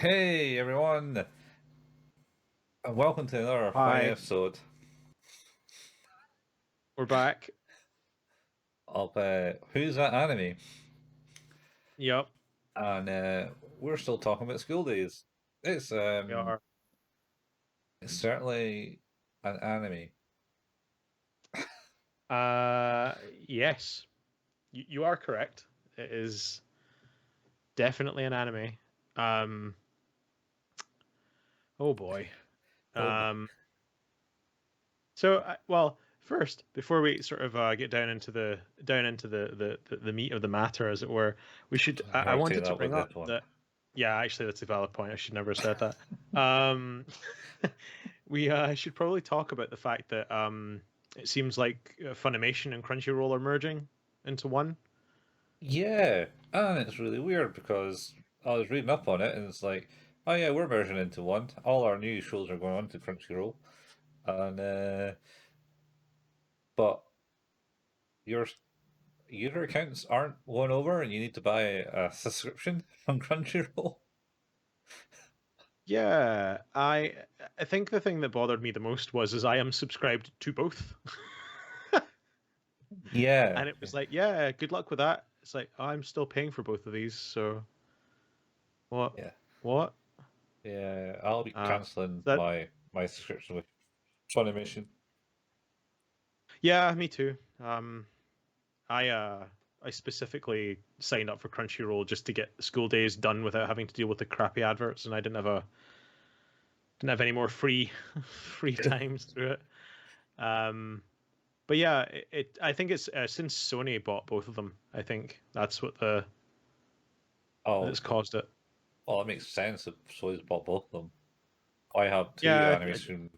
Hey everyone, and welcome to another fine Hi, episode we're back. of Who's That Anime? Yep, And we're still talking about school days. It's we are. it's certainly an anime. Uh, yes, you are correct. It is definitely an anime. Um, oh boy. Oh boy. Um, well, first, before we sort of get down into the meat of the matter, as it were, we should. I I'll take wanted to that with bring this up one. that. Yeah, actually, that's a valid point. I should never have said that. Um, we should probably talk about the fact that it seems like Funimation and Crunchyroll are merging into one. Yeah, and it's really weird because I was reading up on it and it's like, oh yeah, we're merging into one. All our new shows are going on to Crunchyroll, and but your user accounts aren't won over, and you need to buy a subscription on Crunchyroll. Yeah, I think the thing that bothered me the most was is I am subscribed to both. Yeah, And it was like, yeah, good luck with that. It's like I'm still paying for both of these, so what? yeah, What? yeah. I'll be canceling That my subscription with Funimation. yeah, me too. I uh I specifically signed up for Crunchyroll just to get school days done without having to deal with the crappy adverts, and I didn't have any more free free times through it. Um, but yeah, I think it's since Sony bought both of them. I think that's what Oh, that's caused it. well, it makes sense if Soy's bought both of them. I have two Yeah, animation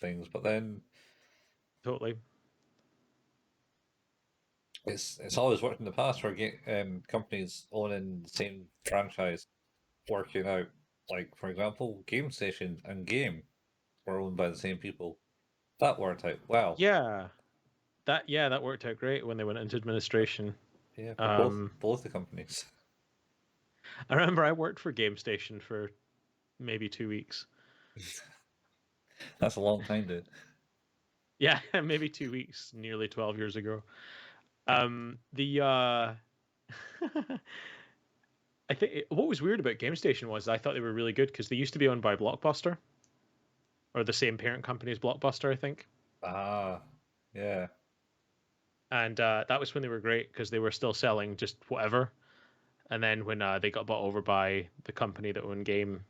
things, but then totally. it's always worked in the past where companies owning the same franchise working out. Like for example, Game Station and Game were owned by the same people. That worked out well. Yeah, that worked out great when they went into administration. Yeah, for Um, both the companies. I remember I worked for GameStation for maybe 2 weeks. That's a long time, dude. Yeah, maybe 2 weeks, nearly 12 years ago. The I think what was weird about GameStation was I thought they were really good because they used to be owned by Blockbuster or the same parent company as Blockbuster, I think. Ah, yeah. And that was when they were great because they were still selling just whatever. And then when they got bought over by the company that owned Game,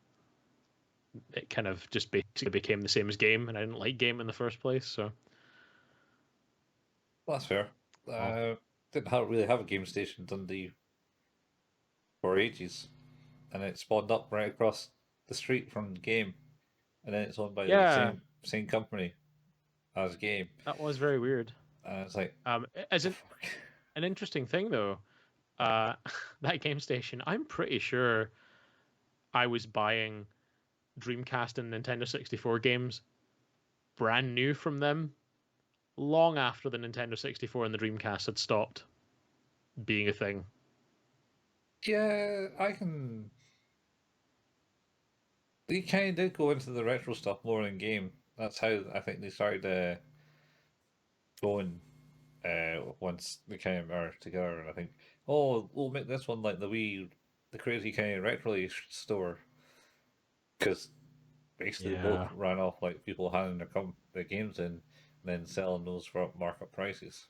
it kind of just basically became the same as Game, and I didn't like Game in the first place. So, Well, that's fair. oh Didn't really have a game station in Dundee for ages, and it spawned up right across the street from the game, and then it's owned by the yeah, same company as game, that was very weird. and it's like, As the fuck? an interesting thing though, uh, that Game Station, I'm pretty sure I was buying Dreamcast and Nintendo 64 games brand new from them long after the Nintendo 64 and the Dreamcast had stopped being a thing. Yeah, I can. They kind of did go into the retro stuff more in game. That's how I think they started going once they kind of merged together. And I think, oh, we'll make this one like the crazy kind of retro store because basically both Yeah. ran off like people handing their games in and then selling those for markup prices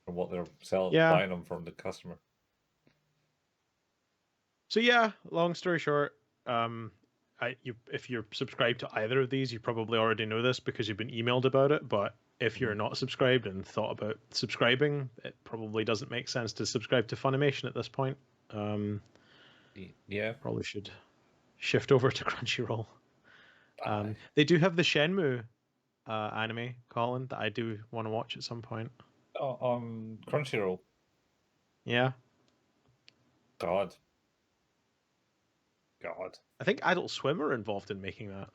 from what they're Yeah. buying them from the customer. So yeah, long story short, if you're subscribed to either of these, you probably already know this because you've been emailed about it. But if you're Mhm. not subscribed and thought about subscribing, it probably doesn't make sense to subscribe to Funimation at this point. Um, Yeah, Probably should shift over to Crunchyroll. aye. They do have the Shenmue anime, Colin, that I do want to watch at some point. On Crunchyroll. Yeah, God, God, I think Adult Swim are involved in making that.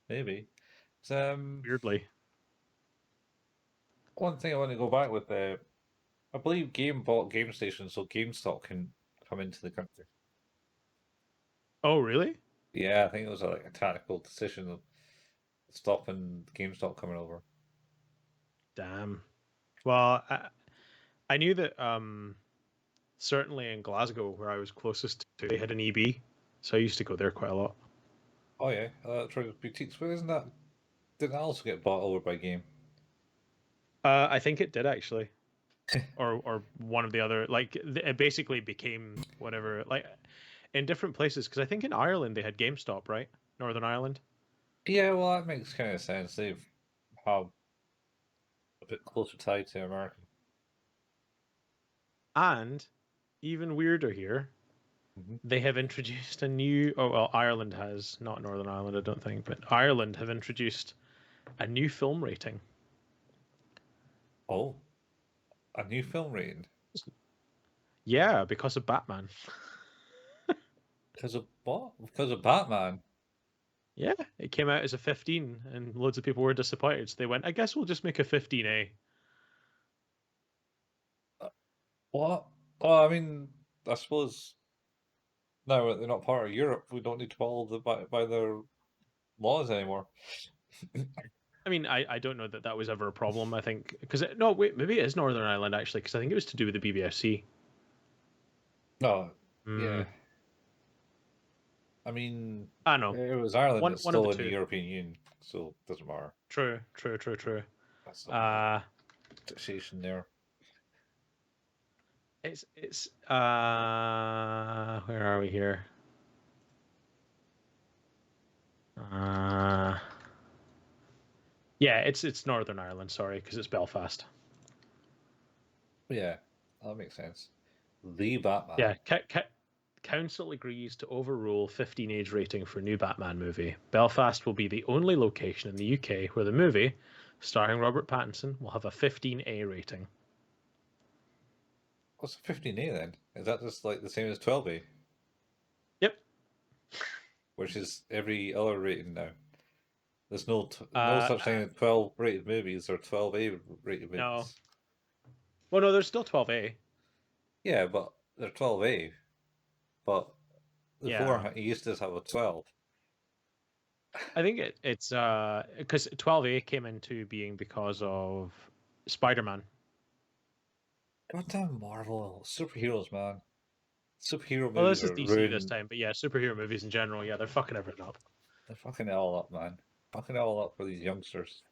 maybe. It's, Weirdly, one thing I want to go back with. I believe Game bought Game Station, so GameStop can come into the country. Oh, really? Yeah, I think it was like a tactical decision of stopping GameStop coming over. Damn. Well, I knew that certainly in Glasgow, where I was closest to, they had an EB, so I used to go there quite a lot. Oh yeah, Electronic Boutiques, but isn't that didn't that also get bought over by Game? I think it did actually, or one of the other. Like it basically became whatever. Like in different places, because I think in Ireland they had GameStop, right? Northern Ireland. Yeah, well, that makes kind of sense. They've have a bit closer tied to America. And even weirder here, Hmm. they have introduced a new. Oh well, Ireland has, not Northern Ireland, I don't think, but Ireland have introduced a new film rating. Oh, a new film rating Yeah, because of Batman. because of what? Because of Batman. Yeah, it came out as a 15, and loads of people were disappointed. So they went, I guess we'll just make a 15A. Uh, What? Well, I mean, I suppose now that they're not part of Europe, we don't need to follow by their laws anymore. I mean, I don't know that that was ever a problem. I think because no, wait, maybe it is Northern Ireland actually, because I think it was to do with the BBFC. No, Hmm. yeah. I mean, I don't know. it was Ireland that's One of the still in the two. European Union, so it doesn't matter. True, true, true, true. That's some Uh taxation there. it's where are we here? Uh yeah, it's Northern Ireland, sorry, because it's Belfast. Yeah, that makes sense. The Batman. Yeah, council agrees to overrule 15 age rating for new Batman movie. Belfast will be the only location in the UK where the movie, starring Robert Pattinson, will have a 15A rating. What's a 15A then? Is that just like the same as 12A, Yep. which is every other rating now? There's no Uh, such thing as 12 rated movies or 12A rated no. movies. Well, no, there's still 12A. Yeah, but they're 12A. But Yeah. before, you used to have a 12. I think it's because 12A came into being because of Spider-Man. Goddamn Marvel. Superheroes, man. Superhero Well, this movies is are DC this ruined. time, but yeah, superhero movies in general, yeah, they're fucking everything up. They're fucking it all up, man. Fucking it all up for these youngsters.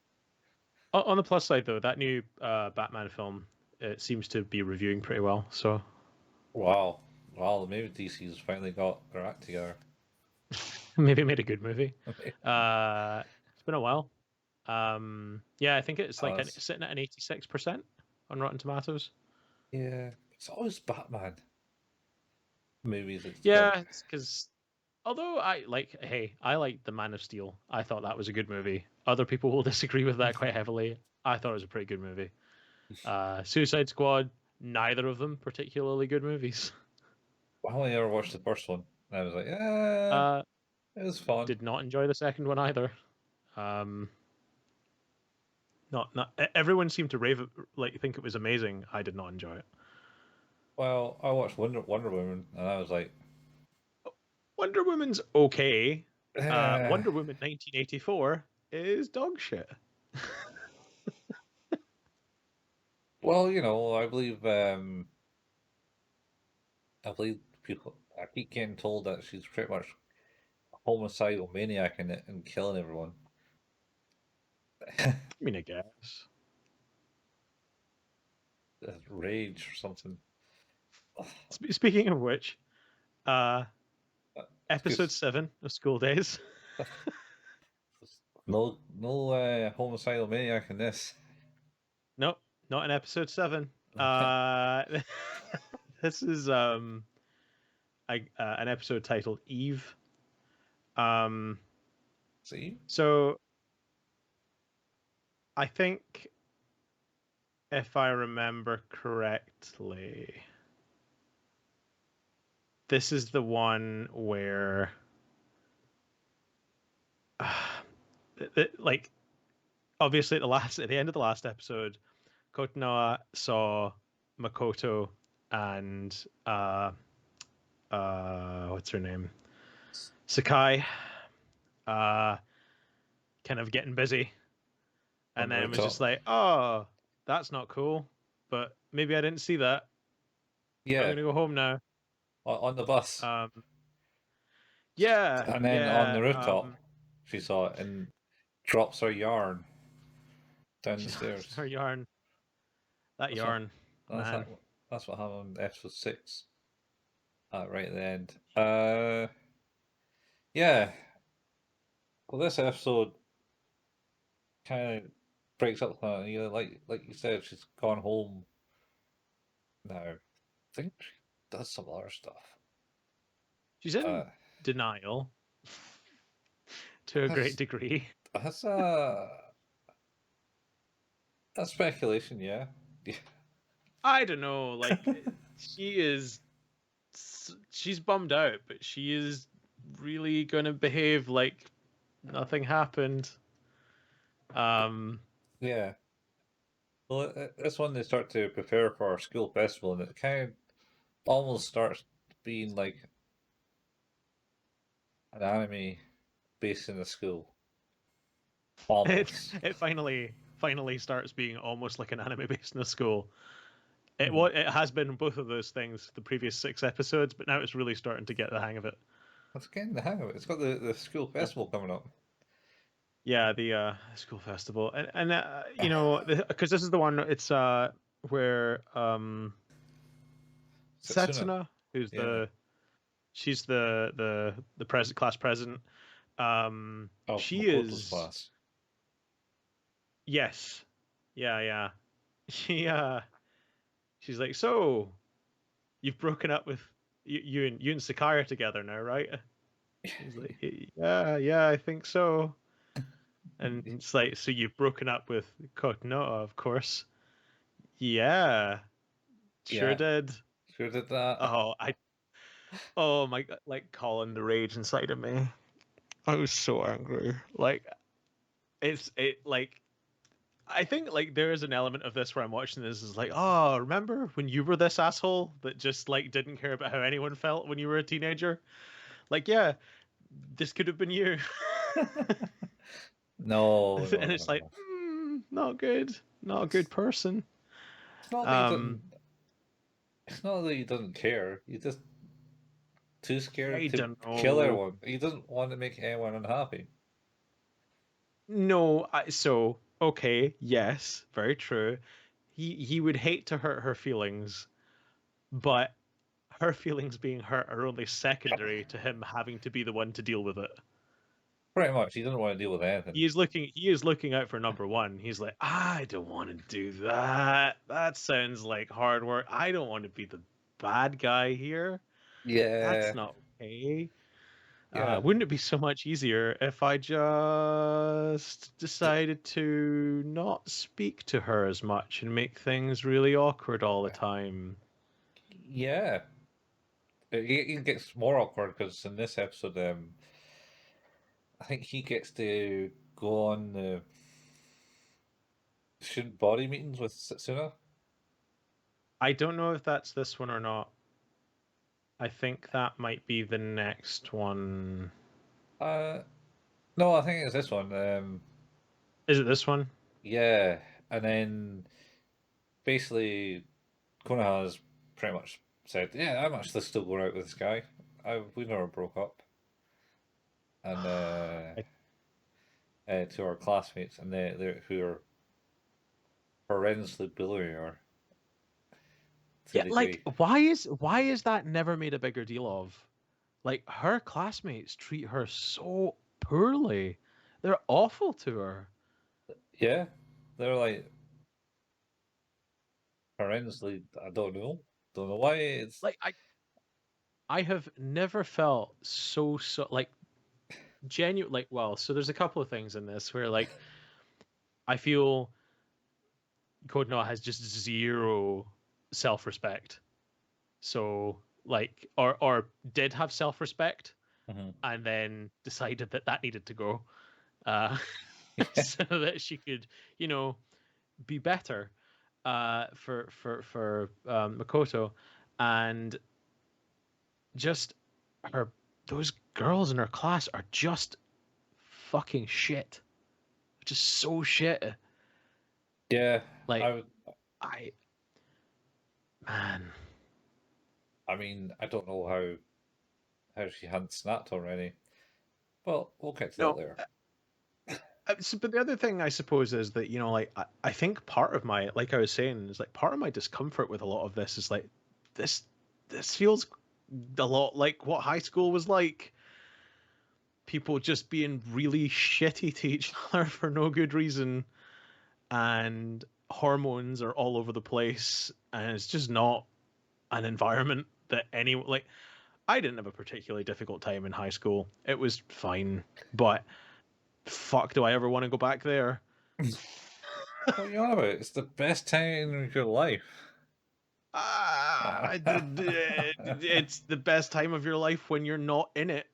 On the plus side, though, that new Batman film, it seems to be reviewing pretty well. So Wow. Wow, maybe DC's finally got their act together. maybe made a good movie. It's been a while. Yeah, I think it's like Has. sitting at an 86% on Rotten Tomatoes. Yeah. It's always Batman movies. It's Yeah, like, it's because although I like, hey, I like The Man of Steel. I thought that was a good movie. Other people will disagree with that quite heavily. I thought it was a pretty good movie. Suicide Squad, neither of them particularly good movies. I only ever watched the first one. And I was like, yeah, Uh, it was fun. did not enjoy the second one either. Um, not everyone seemed to rave like think it was amazing. I did not enjoy it. Well, I watched Wonder Woman and I was like, Wonder Woman's okay. eh. Wonder Woman 1984 is dog shit. Well, I believe people. I keep getting told that she's pretty much a homicidal maniac in it and killing everyone. I mean, I guess. Rage or something. Speaking of which, uh, episode Excuse. 7 of School Days. No, homicidal maniac in this. Nope, not in episode 7. Uh, this is an episode titled Eve. Um, See? so I think if I remember correctly, this is the one where, like, obviously at the end of the last episode, Kotonoa saw Makoto and what's her name? Sakai, uh, kind of getting busy, On and the then was just rooftop. like, "Oh, that's not cool." But maybe I didn't see that. I'm Yeah, gonna go home now. on the bus. Um, yeah, And then on the yeah. rooftop, she saw it and drops her yarn down the She drops stairs. her yarn. That That's what yarn, that's man. that, that's what happened in episode 6. Right at the end. Yeah. Well, this episode kind of breaks up. Like you said, she's gone home now. I think she does some other stuff. She's in Uh, denial to a great that's degree. that's that's speculation. Yeah. Yeah. I don't know. Like she is, she's bummed out, but she is really gonna behave like nothing happened. Um, Yeah. Well, this one they start to prepare for our school festival, and it kind of almost starts being like an anime based in a school. it Almost. it finally starts being almost like an anime based in a school. Hmm. It has been both of those things the previous 6 episodes, but now it's really starting to get the hang of it. It's getting the hang of it. It's got the school festival coming up. Yeah, the school festival, and you know, because this is the one. It's where Setsuna. Setsuna, who's Yeah. she's the class president. Of She Makoto's is, class. yes, yeah, yeah. She she's like, so you've broken up with you and Sakai are together now, right? He's like, yeah, yeah, I think so. And it's like, so you've broken up with Konoha, of course. Yeah, sure Yeah. did. Sure did that. Oh, oh my God, like Colin, the rage inside of me. I was so angry. Like, like, I think like there is an element of this where I'm watching this is like, oh, remember when you were this asshole that just like didn't care about how anyone felt when you were a teenager? Like, yeah, this could have been you. No, no, And no, it's like, no. not good, not a It's good person. it's not that he Um, doesn't. It's not that he doesn't care. He's just too scared I to don't kill know. everyone. He doesn't want to make anyone unhappy. No, so okay, yes, very true. He would hate to hurt her feelings, but her feelings being hurt are only secondary to him having to be the one to deal with it. Pretty much, he doesn't want to deal with anything. He is looking out for number one. He's like, I don't want to do that. That sounds like hard work. I don't want to be the bad guy here. That's Yeah, not okay. yeah. Wouldn't it be so much easier if I just decided to not speak to her as much and make things really awkward all the time? Yeah, it gets more awkward because in this episode, I think he gets to go on the student body meetings with Setsuna. I don't know if that's this one or not. I think that might be the next one. Uh, no, I think it's this one. Is it this one? Yeah, and then basically Konoha has pretty much said, "Yeah, I'm actually still going out with this guy. We never broke up." And I, to our classmates, and they who are horrendously bullying her to a yeah, like degree. why is that never made a bigger deal of? Like her classmates treat her so poorly. They're awful to her. Yeah, they're like horrendously. I don't know why. It's Like I have never felt so like genuine like well, so there's a couple of things in this where like I feel Code has just zero self-respect. So like or did have self-respect Mhm. and then decided that that needed to go uh so that she could, you know, be better for Makoto, and just her those girls in her class are just fucking shit. Just so shit. Yeah, Like, I, man. I mean, I don't know how she hadn't snapped already. Well, we'll get to that No, later. but the other thing I suppose is that, you know, like, I think part of my, like I was saying, is like part of my discomfort with a lot of this is like, this, this feels a lot like what high school was like. People just being really shitty to each other for no good reason, and hormones are all over the place, and it's just not an environment that any like. I didn't have a particularly difficult time in high school. It was fine, but fuck, do I ever want to go back there? What are you on about? It's the best time of your life. It's the best time of your life when you're not in it.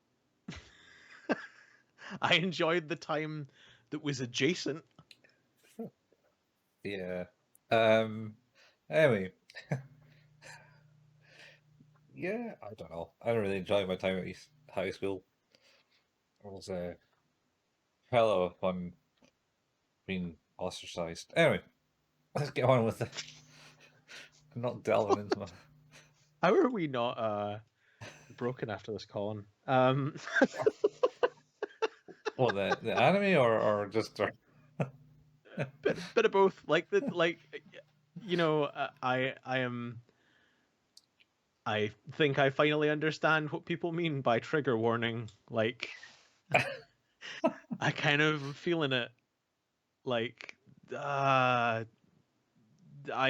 I enjoyed the time that was adjacent. Yeah. Um. Anyway, yeah. I don't know. I don't really enjoy my time at high school. It was a hell of a fun being ostracized. Anyway, let's get on with it. I'm not delving into my. How are we not broken after this, Colin? Well, the anime or just Bit of both. Like the like, you know, I am. I think I finally understand what people mean by trigger warning. Like, I kind of feeling it. Like, I'm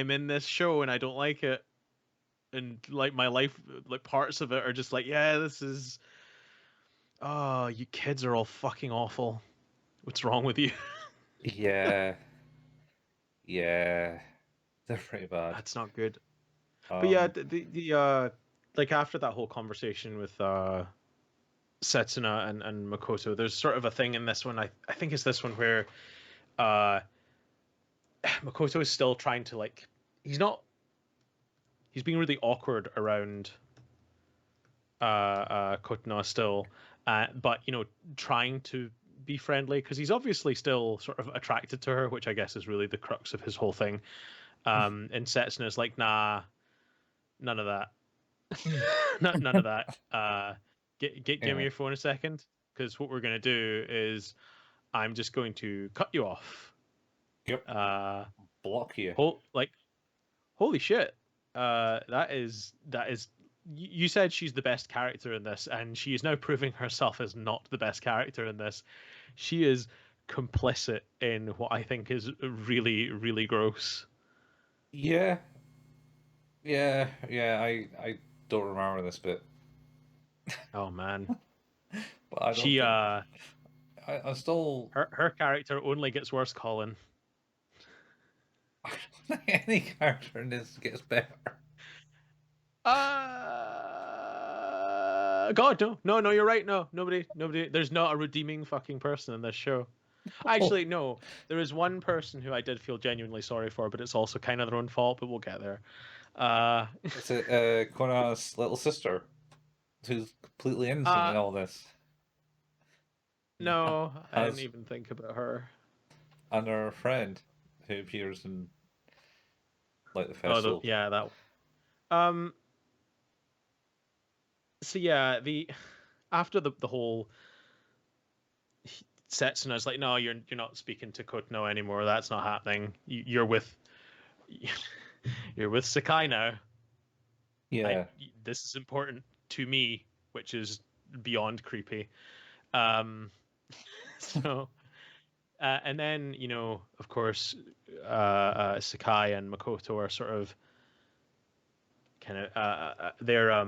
in this show and I don't like it, and like my life, like parts of it are just like, yeah, this is. Oh, you kids are all fucking awful. What's wrong with you? yeah, yeah. They're pretty bad. That's not good. But yeah, Um. like after that whole conversation with Setsuna and Makoto, there's sort of a thing in this one. I think it's this one where uh Makoto is still trying to like he's not he's being really awkward around Kotonoha still, but you know, trying to be friendly because he's obviously still sort of attracted to her, which I guess is really the crux of his whole thing. And Setsuna's like, nah, none of that. None of that. Give me Yeah. your phone a second, because what we're gonna do is I'm just going to cut you off. Yep. Uh, Block you. like holy shit. That is. You said she's the best character in this, and she is now proving herself as not the best character in this. She is complicit in what I think is really, really gross. Yeah. Yeah. Yeah. I don't remember this bit, Oh man, but I don't she think I still her character only gets worse, Colin. I don't think any character in this gets better. God, no, you're right. No, nobody. There's not a redeeming fucking person in this show. Oh, Actually, no. There is one person who I did feel genuinely sorry for, but it's also kind of their own fault. But we'll get there. Uh, it's Kona's little sister who's completely innocent in uh, all this. no, I didn't Has even think about her. and her friend who appears in like the Oh, festival. yeah, that one. Um, so yeah, the after the whole sets and I was like, no, you're not speaking to Kotono anymore. That's not happening. You're with you're with Sakai now. I Yeah, This is important to me, which is beyond creepy. Um, so and then you know, of course, Sakai and Makoto are sort of kind of they're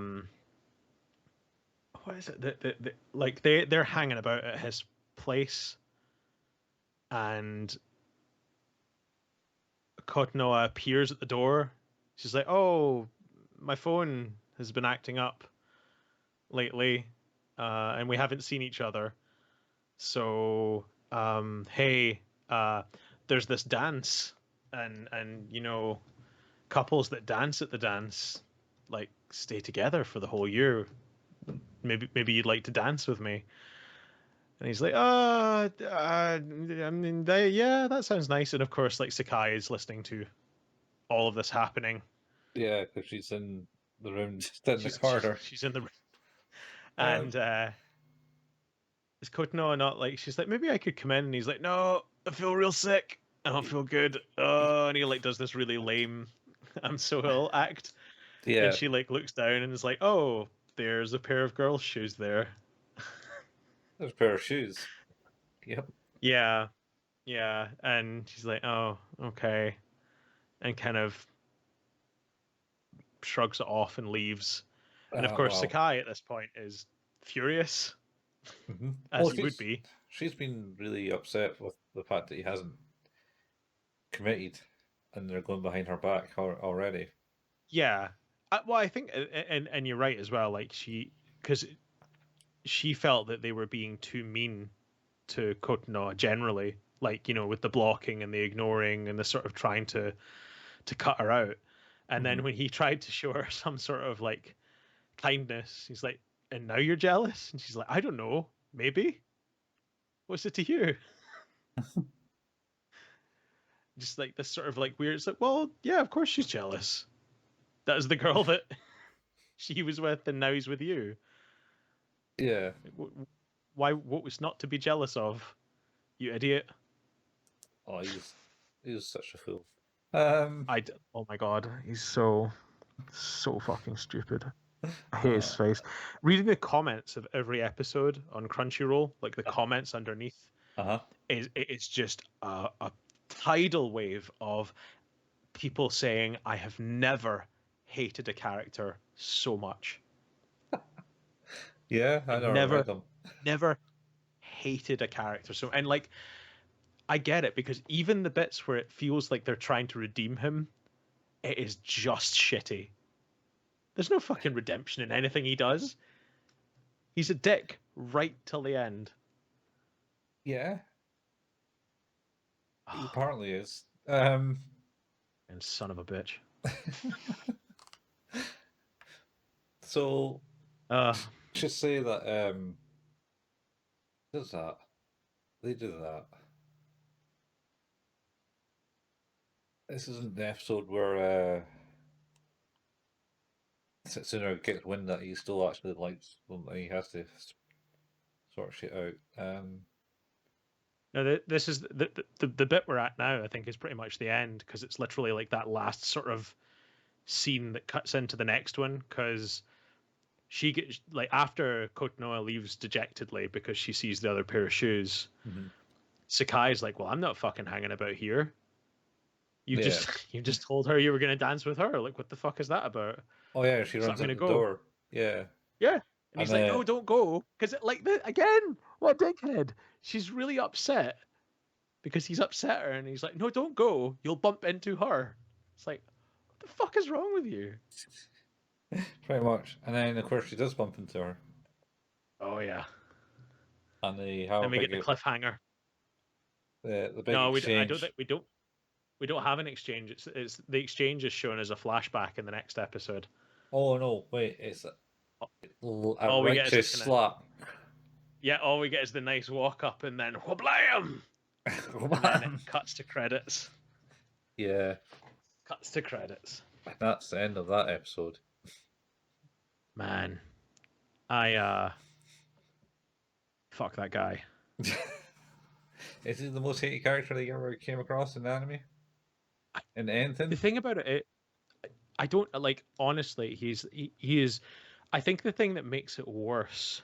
what is it? Like they're hanging about at his place, and Kotonoa appears at the door. She's like, "Oh, my phone has been acting up lately, and we haven't seen each other. So, hey, there's this dance, and you know, couples that dance at the dance like stay together for the whole year. maybe you'd like to dance with me. And he's like, I mean, yeah, that sounds nice. And of course, like Sakai is listening to all of this happening. Yeah, because she's in the room, just in the She's corner. she's in the room, Um, and is Kotano not like? She's like, maybe I could come in, and he's like, no, I feel real sick. I don't feel good. Oh, and he like does this really lame, I'm so ill act, and yeah, she like looks down and is like, oh, there's a pair of girls' shoes there. there's a pair of shoes. Yep. Yeah, yeah, and she's like, oh, okay, and kind of shrugs it off and leaves. And of course, Well. Sakai at this point is furious, as Well, he would be. she's been really upset with the fact that he hasn't committed, and they're going behind her back already. Yeah. Well, I think, and you're right as well. Like because she felt that they were being too mean to Kotano generally, like with the blocking and the ignoring and the sort of trying to cut her out. And Hmm. then when he tried to show her some sort of like kindness, he's like, "And now you're jealous?" And she's like, "I don't know, maybe. What's it to you?" Just like this sort of like weird. It's like, well, yeah, of course she's jealous. That is the girl that she was with, and now he's with you. Yeah. Why? What was not to be jealous of? You idiot. Oh, he's such a fool. Um. Oh my god, he's so fucking stupid. I hate his Uh. face. Reading the comments of every episode on Crunchyroll, like the comments underneath, Uh-huh. it's just a tidal wave of people saying, "I have never hated a character so much. Yeah, I I've never read never, them. never hated a character so." And like, I get it because even the bits where it feels like they're trying to redeem him, it is just shitty. There's no fucking redemption in anything he does. He's a dick right till the end. Yeah, he Oh, apparently is. and son of a bitch. So Uh, just say that does that they do that. This isn't the episode where Setsuna gets wind that he still actually likes them. And he has to sort shit out. no, this is the bit we're at now. I think is pretty much the end because it's literally like that last sort of scene that cuts into the next one because she gets like after Kotanoa leaves dejectedly because she sees the other pair of shoes. Mhm. Sakai's like, "Well, I'm not fucking hanging about here. You've Yeah. just you just told her you were going to dance with her. Like, what the fuck is that about?" Oh yeah, she So runs I'm going out to the go. door. Yeah, Yeah. And and he's like, no, don't go. Because, like, again, what a dickhead. She's really upset because he's upset her. And he's like, no, don't go. You'll bump into her. It's like, what the fuck is wrong with you? pretty much. And then of course she does bump into her, Oh, yeah. and they have a And we get the big cliffhanger. the big No, I don't exchange. think we don't have an exchange. It's the exchange is shown as a flashback in the next episode. Oh no, wait, it's a All we get is a righteous kind of, slap. yeah, all we get is the nice walk up and then whablam! And then it cuts to credits. Yeah, Cuts to credits. that's the end of that episode. Man, I fuck that guy. Is he the most hated character that you ever came across in anime? In The anything? thing about it, I don't like. Honestly, he is. I think the thing that makes it worse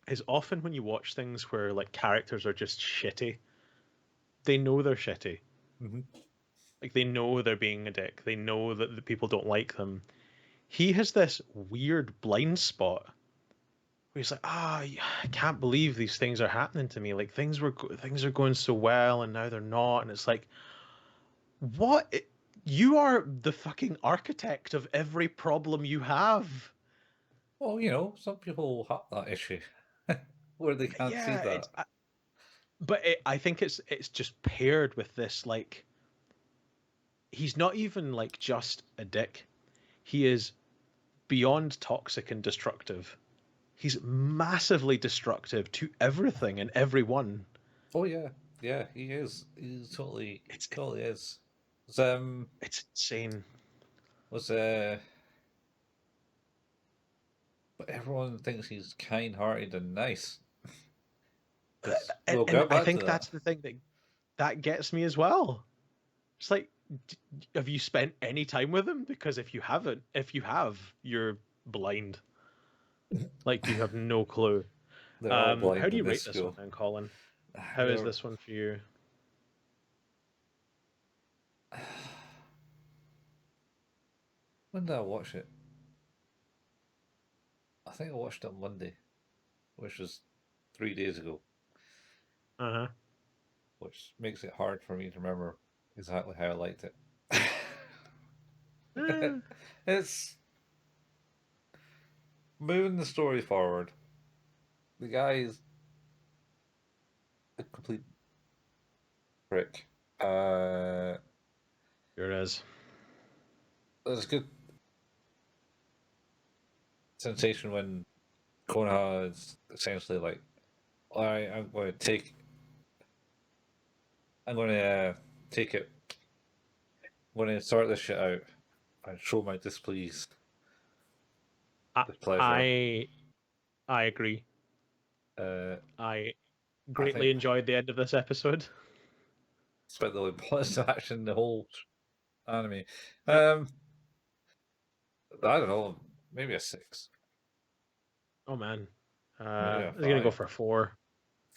is often when you watch things where like characters are just shitty. They know they're shitty. Hmm. Like they know they're being a dick. They know that the people don't like them. He has this weird blind spot where he's like, I can't believe these things are happening to me. Like things are going so well, and now they're not. And it's like, what? You are the fucking architect of every problem you have. Well, some people have that issue where they can't see Yeah, that. but I think it's just paired with this like he's not even like just a dick. He is beyond toxic and destructive. he's massively destructive to everything and everyone. Oh yeah, yeah, he is. He totally, It's totally is. Was it's insane. was but everyone thinks he's kind-hearted and nice. Because we'll And go I back to think that. that's the thing that gets me as well. It's like, have you spent any time with him? Because if you haven't, if you have, you're blind. Like you have no clue. They're all How blind do in you this rate this one school. then, Colin? How is They're this one for you? when did I watch it? I think I watched it on Monday, which was 3 days ago, Uh which makes it hard for me to remember exactly how I liked it. huh. It's moving the story forward. The guy is a complete prick. Here it is. There's a good sensation when Konoha is essentially like, "All right, I'm going to take it. I'm going to sort this shit out and show my I displeasure." I, I agree. Uh, I I greatly think enjoyed the end of this episode. it's about the only positive action in the whole anime. Yep. Um, I don't know, maybe a 6, Oh man. maybe I a was gonna go 5. for a 4,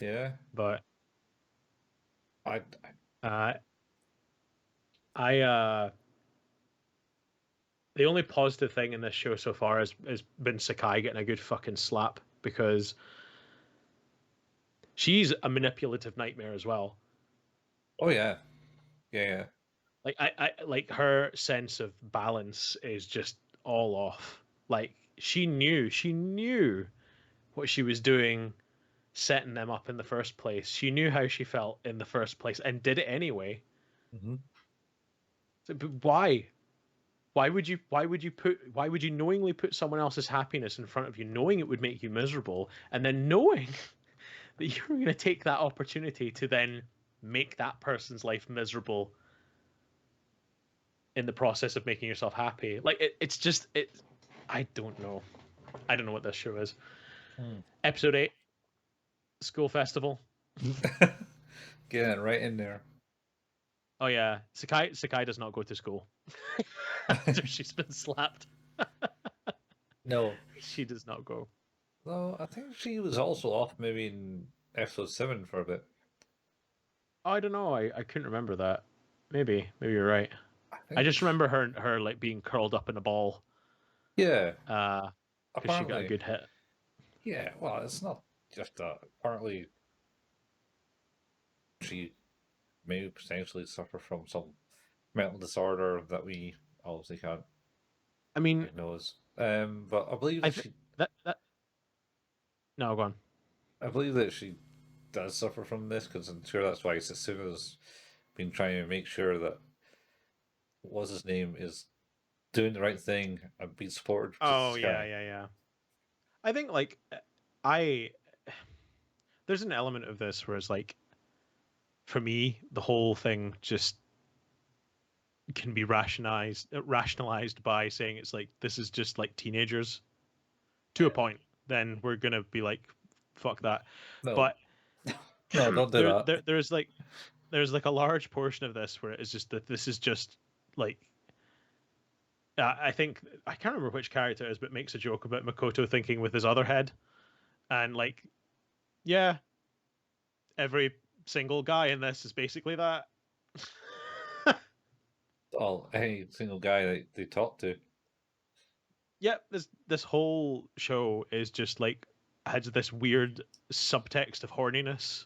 Yeah, but I uh, I the only positive thing in this show so far has been Sakai getting a good fucking slap because she's a manipulative nightmare as well. oh yeah, yeah, yeah. Like I like her sense of balance is just all off. Like she knew what she was doing, setting them up in the first place. She knew how she felt in the first place and did it anyway. Hmm. So, but why? Why would you knowingly put someone else's happiness in front of you, knowing it would make you miserable, and then knowing that you're going to take that opportunity to then make that person's life miserable in the process of making yourself happy? Like it's just it. I don't know. I don't know what this show is. Hmm. Episode 8, School Festival. Get it right in there. Oh yeah, Sakai does not go to school after she's been slapped. No, She does not go. no, I think she was also off maybe in episode 7 for a bit. I don't know. I couldn't remember that. Maybe you're right. I I think, just remember her like being curled up in a ball yeah, because she got a apparently, good hit. yeah. Well, it's not just that. Apparently, she may potentially suffer from some mental disorder that we obviously can't I mean, diagnose. But I think that no, go on. I believe that she does suffer from this because I'm sure that's why Sasuna's been trying to make sure that what's his name is doing the right thing and being supported to Oh yeah, Sky. yeah, yeah. I think like I there's an element of this where it's like for me the whole thing just can be rationalized by saying it's like this is just like teenagers to a point. Then we're gonna be like fuck that. No, But no, don't do there, that. there there's like a large portion of this where it's just that this is just like I think I can't remember which character it is, but makes a joke about Makoto thinking with his other head, and like, yeah, every single guy in this is basically that. Oh, any single guy that they talk to. Yep, this whole show is just like has this weird subtext of horniness,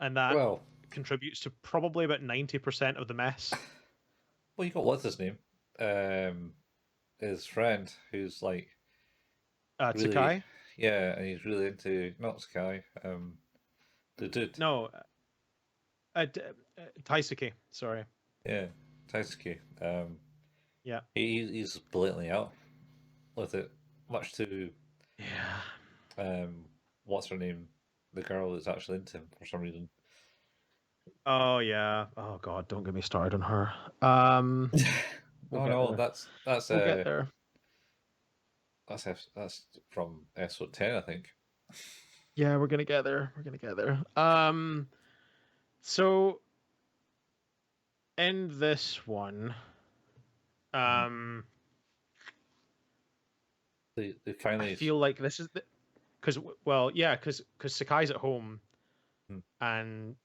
and that Well, contributes to probably about 90% of the mess. well, you got what's his name? Um, his friend who's like really, Tsukai? yeah, and he's really into not Sky, the dude, No, Taisuke. Sorry. yeah, Taisuke. Yeah. He's blatantly out with it, much to Yeah. what's her name? The girl is actually into him for some reason. Oh yeah. Oh God, don't get me started on her. We'll Oh get no, there. that's We'll get there. that's from episode 10, I think. Yeah, we're gonna get there. We're gonna get there. So in this one, Mhm. um, They I finally. feel like this is because well, yeah, because Sakai's at home Hmm, and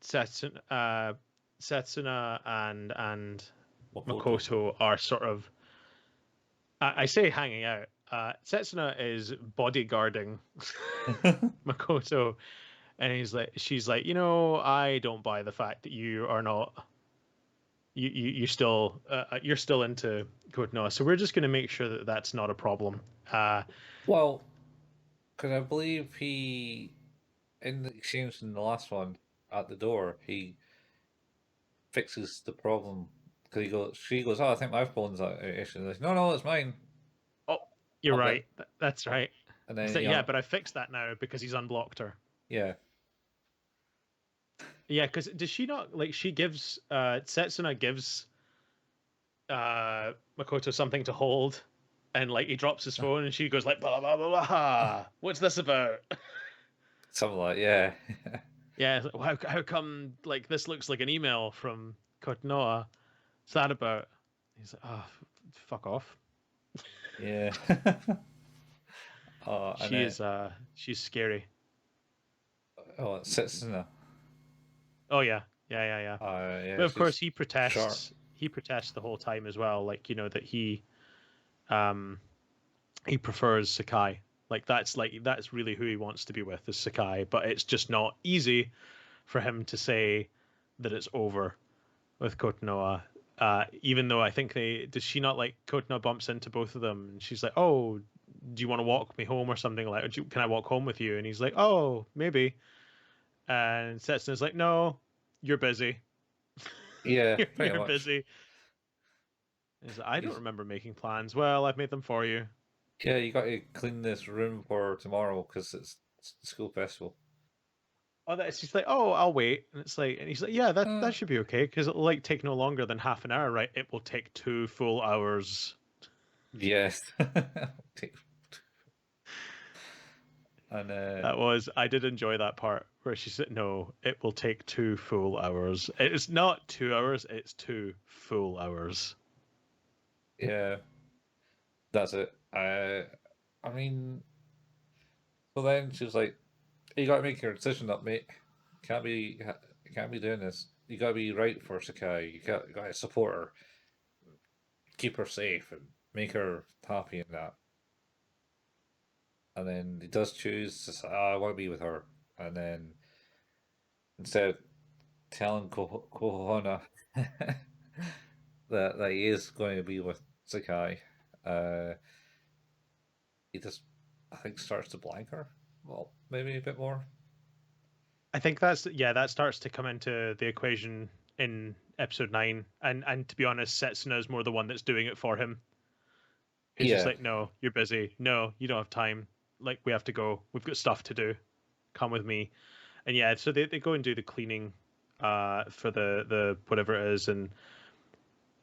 Setsuna and Makoto. Makoto are sort of I say hanging out. Setsuna is bodyguarding Makoto, and she's like, I don't buy the fact that you are not you're still into Kotonoha, so we're just going to make sure that that's not a problem. Uh, Well, because I believe he, in the exchange in the last one at the door, he fixes the problem because she goes, oh, I think my phone's an issue. And he's like, no, no, it's mine. oh, you're I'll get, right. That's right. and He's then like, yeah, but I fixed that now because he's unblocked her. yeah, Yeah, because does she not like she gives Setsuna gives Makoto something to hold, and like he drops his phone, and she goes like blah blah blah blah. What's this about? something like yeah, Yeah, it's like, how come like this looks like an email from Kotonoha? What's that about? He's like, oh, fuck off. yeah. And then She's scary. oh, it sits in there. Oh yeah, yeah. Yeah, But of course she's sharp. he protests the whole time as well, like that um he prefers Sakai. Like that's really who he wants to be with is Sakai, but it's just not easy for him to say that it's over with Kotonoha. Even though I think does she not like Kotonoha bumps into both of them and she's like, oh, do you want to walk me home or something like? Can I walk home with you? And he's like, oh, maybe. And Setsuna's like, no, you're busy. Yeah, pretty You're much. busy. And he's like, I don't He's remember making plans. Well, I've made them for you. yeah, you got to clean this room for tomorrow because it's the school festival. Oh, that's just like, oh, I'll wait. And it's like, and he's like, yeah, Uh, that should be okay because it'll like take no longer than half an hour, right? It will take 2 full hours. yes. And I did enjoy that part where she said, no, it will take 2 full hours. It's not 2 hours, it's 2 full hours. yeah, that's it. I mean, so then she was like, "You got to make your decision up, mate. Can't be doing this. You got to be right for Sakai. You got to support her, keep her safe, and make her happy in that." And then he does choose to say, oh, "I want to be with her." And then instead of telling Kohona that he is going to be with Sakai, uh, he just I think starts to blank her. Well, maybe a bit more. I think that starts to come into the equation in episode 9. And to be honest, Setsuna is more the one that's doing it for him. He's just Yeah, like, no, you're busy. No, you don't have time. Like, we have to go. We've got stuff to do. Come with me. And yeah, so they go and do the cleaning for the whatever it is. And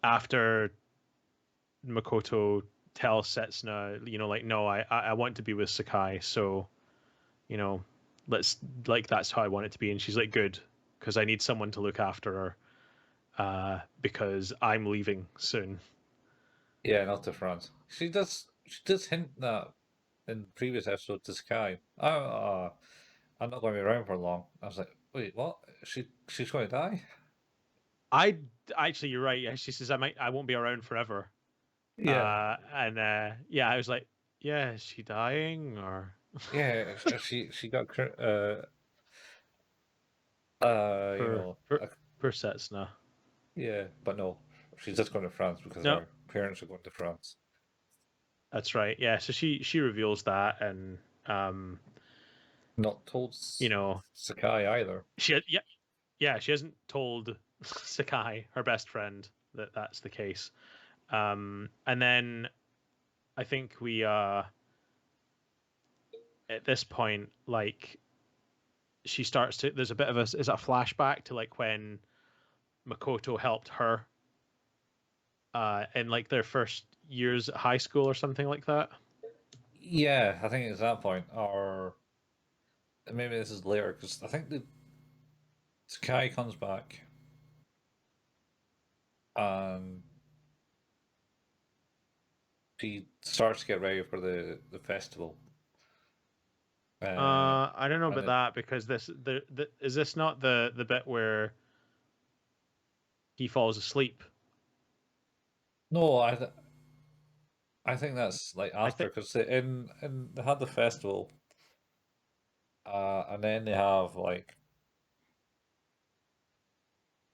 after Makoto tells Setsuna, like, no, I want to be with Sakai. So, you know, let's, like, that's how I want it to be. And she's like, good, because I need someone to look after her because I'm leaving soon. yeah, not to France. She does hint that in previous episodes to Sky. I'm not going to be around for long. I was like, wait, what? She's going to die? I actually, you're right. Yeah, she says I won't be around forever. Yeah, And yeah, I was like, yeah, is she dying or yeah. She got you per know, per per Setsuna? yeah, but no, she's just going to France because No, her parents are going to France. that's right. Yeah, so she reveals that, and um, Not told you know, Sakai either. yeah, she hasn't told Sakai, her best friend, that that's the case. And then I think at this point, like she starts to. There's a bit of a is a flashback to like when Makoto helped her in like their first years at high school or something like that. Yeah, I think it's that point, or maybe this is later because I think the Sakai comes back and she starts to get ready for the festival. I don't know And about it, that because the is this not the bit where he falls asleep? no, I think that's like I after think because in they had the festival, and then they have like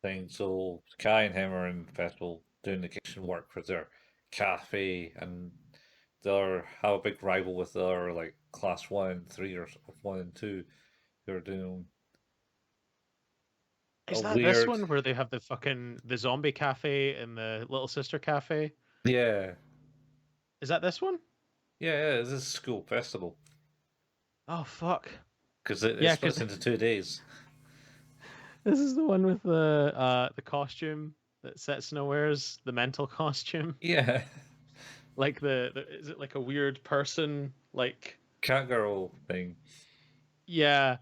things. So Kai and him are in the festival doing the kitchen work for their cafe, and they're have a big rival with their like class 1 and 3 or 1 and 2 who are doing a is that this weird. one where they have the zombie cafe and the little sister cafe. Yeah, Is that this one? yeah, this is school festival Oh fuck. because it Yeah, splits because into 2 days. this is the one with the costume that Setsuna wears, the mental costume. Yeah, Like the is it like a weird person? Like cat girl thing. yeah,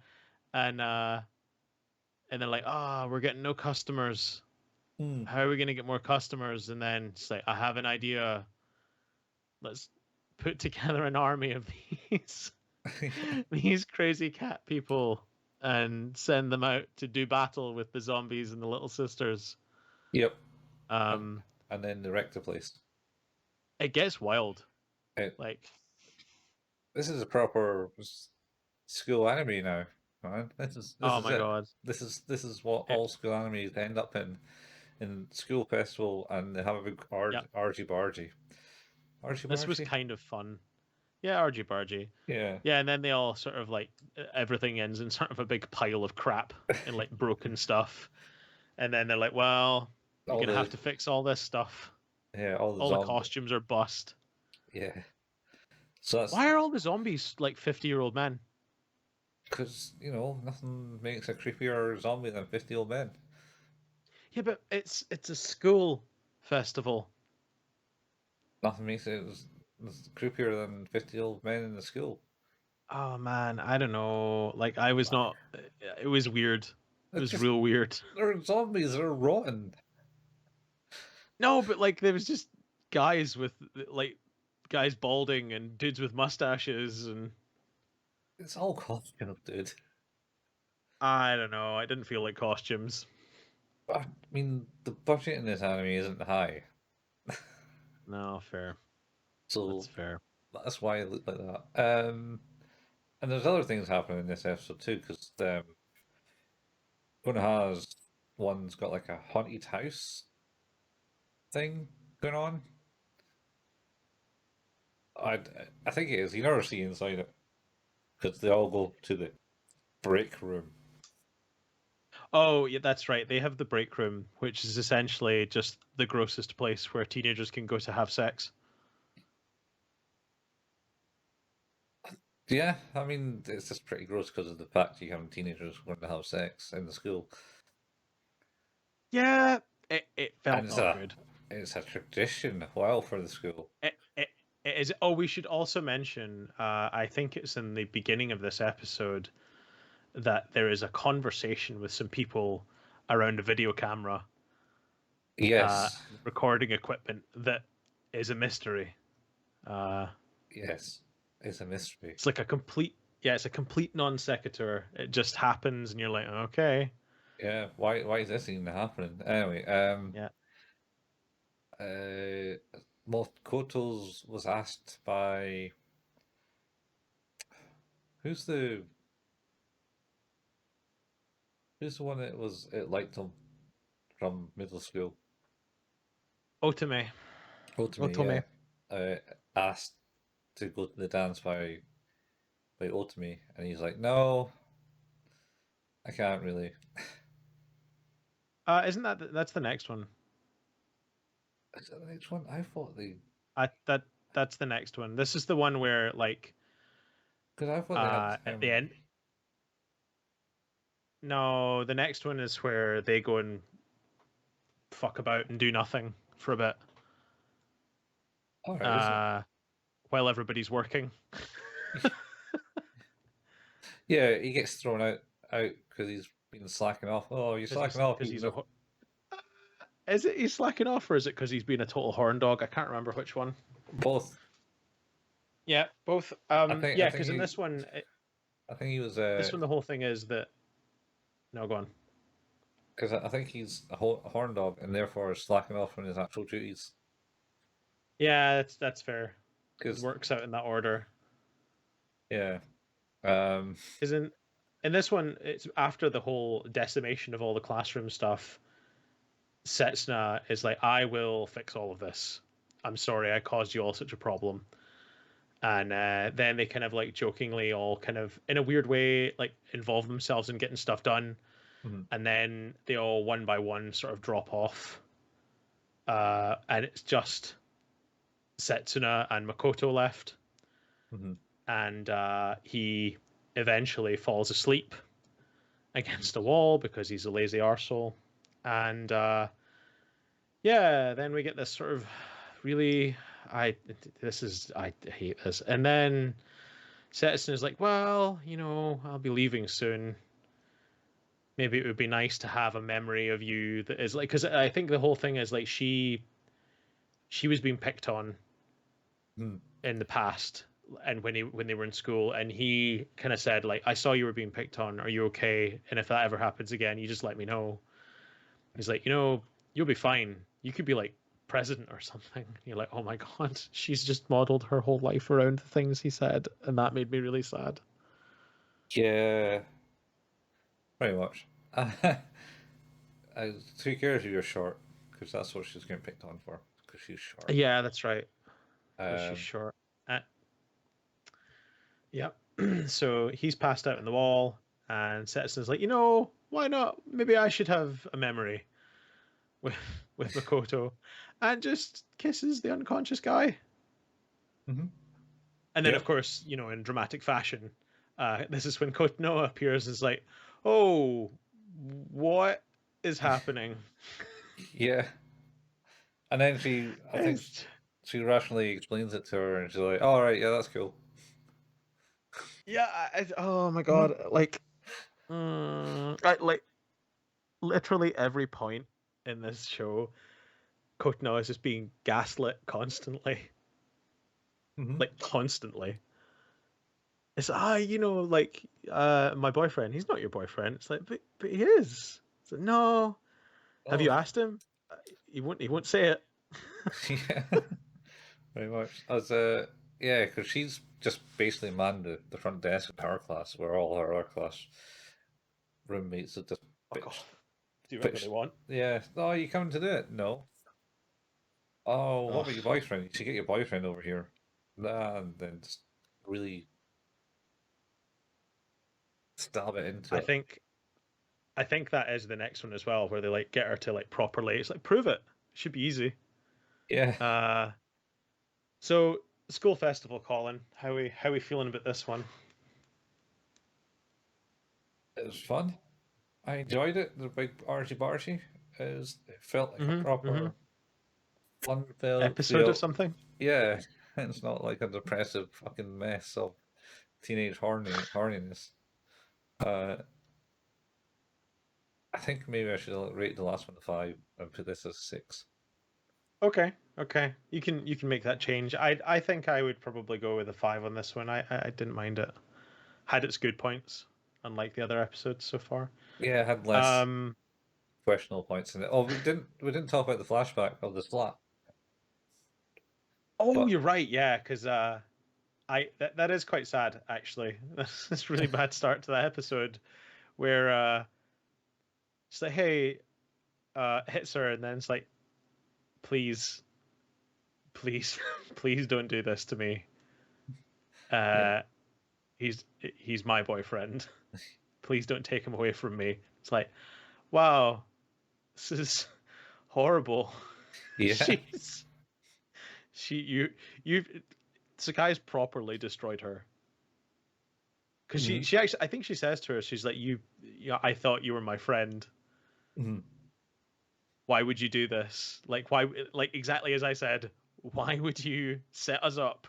and they're like, ah, we're getting no customers. Hmm. How are we gonna get more customers? And then it's like, I have an idea. Let's put together an army of these these crazy cat people and send them out to do battle with the zombies and the little sisters. Yep, and Um, and then they wreck the place. it gets wild. It, Like, this is a proper school anime now, man. This oh is my it. god. This is what It, all school animes end up in school festival, and they have a big yeah, argy bargy. Argy this was bargy? kind of fun. Yeah, argy bargy. Yeah. Yeah, and then they all sort of like everything ends in sort of a big pile of crap and like broken stuff. And then they're like, well, you're All gonna have the to fix all this stuff. all the All the zombie. costumes are bust. Yeah. So that's Why are all the zombies like 50-year-old men? because nothing makes a creepier zombie than 50 old men. Yeah, but it's a school festival. Nothing makes it creepier than 50 old men in the school. Oh man, I don't know. Like I was not. It was weird. It It's was just real weird. they're zombies. They're rotten. No, but like there was just guys with like guys balding and dudes with mustaches and It's all costume, dude. I don't know. I didn't feel like costumes. I mean, the budget in this anime isn't high, No, fair. That's so fair. that's why it looked like that. And there's other things happening in this episode too, because one has one's got like a haunted house thing going on. I I think it is. You never see inside it because they all go to the break room. Oh, yeah, that's right. They have the break room, which is essentially just the grossest place where teenagers can go to have sex. Yeah, I mean it's just pretty gross because of the fact you have teenagers going to have sex in the school, Yeah, it and felt not good. it's a tradition, well, for the school. It is. Oh, we should also mention. I think it's in the beginning of this episode that there is a conversation with some people around a video camera, Yes, recording equipment that is a mystery. Uh, yes, it's a mystery. it's like a complete. Yeah, it's a complete non sequitur. It just happens, and you're like, okay, Yeah, why is this even happening? Anyway, yeah. uh, Koto's was asked by who's the who's the one that was it liked him from middle school? Otome, Otome, yeah. Otome. Uh, asked to go to the dance by Otome, and he's like, no, I can't really. Isn't that's the next one? Is that the next one? I thought they. That that's the next one. This is the one where like Because I thought they had At the end. No, the next one is where they go and fuck about and do nothing for a bit, all right, is it? while everybody's working. Yeah, he gets thrown out because he's been slacking off. Oh, you're slacking off. Because Eating he's the Is it he's slacking off, or is it because he's been a total horn dog? I can't remember which one. both. Yeah, both. I think I Yeah, think because in he I think he was this one, the whole thing is that. No, go on. because I think he's a horn dog and therefore is slacking off from his actual duties. Yeah, that's fair. It Because works out in that order. yeah, um, Because in this one, it's after the whole decimation of all the classroom stuff. Setsuna is like, I will fix all of this. I'm sorry, I caused you all such a problem. And then they kind of like jokingly all kind of in a weird way like involve themselves in getting stuff done, mhm, and then they all one by one sort of drop off. And it's just Setsuna and Makoto left, mhm. and he eventually falls asleep against a wall because he's a lazy arsehole. And yeah, then we get this sort of really I I hate this. And then Stetson is like, well, I'll be leaving soon. Maybe it would be nice to have a memory of you that is like, because I think the whole thing is like she was being picked on Mhm. in the past, and when they were in school, and he kind of said like, I saw you were being picked on. Are you okay? And if that ever happens again, you just let me know. He's like, you'll be fine. You could be like president or something. You're like, oh my god, she's just modeled her whole life around the things he said, and that made me really sad. Yeah, pretty much. Who cares if you're short? Because that's what she's getting picked on for. Because she's short. Yeah, that's right. Because she's Um, short. Yep. So he's passed out in the wall, and Setson's like, why not? Maybe I should have a memory with with Makoto, and just kisses the unconscious guy. mhm. And then, Yeah, of course, in dramatic fashion, this is when Kotonoha appears and is like, "Oh, what is happening?" yeah. And then I think It's she rationally explains it to her, and she's like, "All right, yeah, that's cool." yeah. Oh my god, like, like literally every point in this show, Kotonoha is just being gaslit constantly, Mm-hmm. like constantly. It's like my boyfriend. He's not your boyfriend. It's like, but he is. It's like, no. Have you Oh, asked him? He won't. He won't say it. yeah, very much. Yeah, because she's just basically manned the front desk at her class, where all her other class roommates have just Fuck bitched, off. Do whatever they bitched. want. Yeah, oh, you coming to do it? No. Oh, what Ugh. about your boyfriend? You should get your boyfriend over here. Nah, and then just really stab it into I it. think. I think that is the next one as well, where they like get her to like properly. It's like prove it. It should be easy. Yeah, Uh. So school festival, Colin. How we feeling about this one? it was fun. I enjoyed it. The big argy bargy. It felt like a Mm-hmm. proper fun-filled Episode of feel. something. Yeah, it's not like a depressive fucking mess of teenage horniness. Uh, I think maybe I should rate the last one a 5 and put this as 6. Okay, okay. You can make that change. I think I would probably go with a 5 on this one. I didn't mind it. Had its good points, unlike the other episodes so far. Yeah, it had less Um. questionable points in it. Oh, we didn't talk about the flashback of the flat, Oh, but you're right. Yeah, because that is quite sad actually. That's a really bad start to that episode where it's like, hey, hits her, and then it's like, please, please, please don't do this to me. yeah, Uh, he's my boyfriend. Please don't take him away from me. It's like, wow, this is horrible. yeah, She's she you Sakai's properly destroyed her. because Hmm. she actually, I think she says to her, she's like, yeah, I thought you were my friend. Hmm. Why would you do this? Like, why? Like, exactly as I said, why would you set us up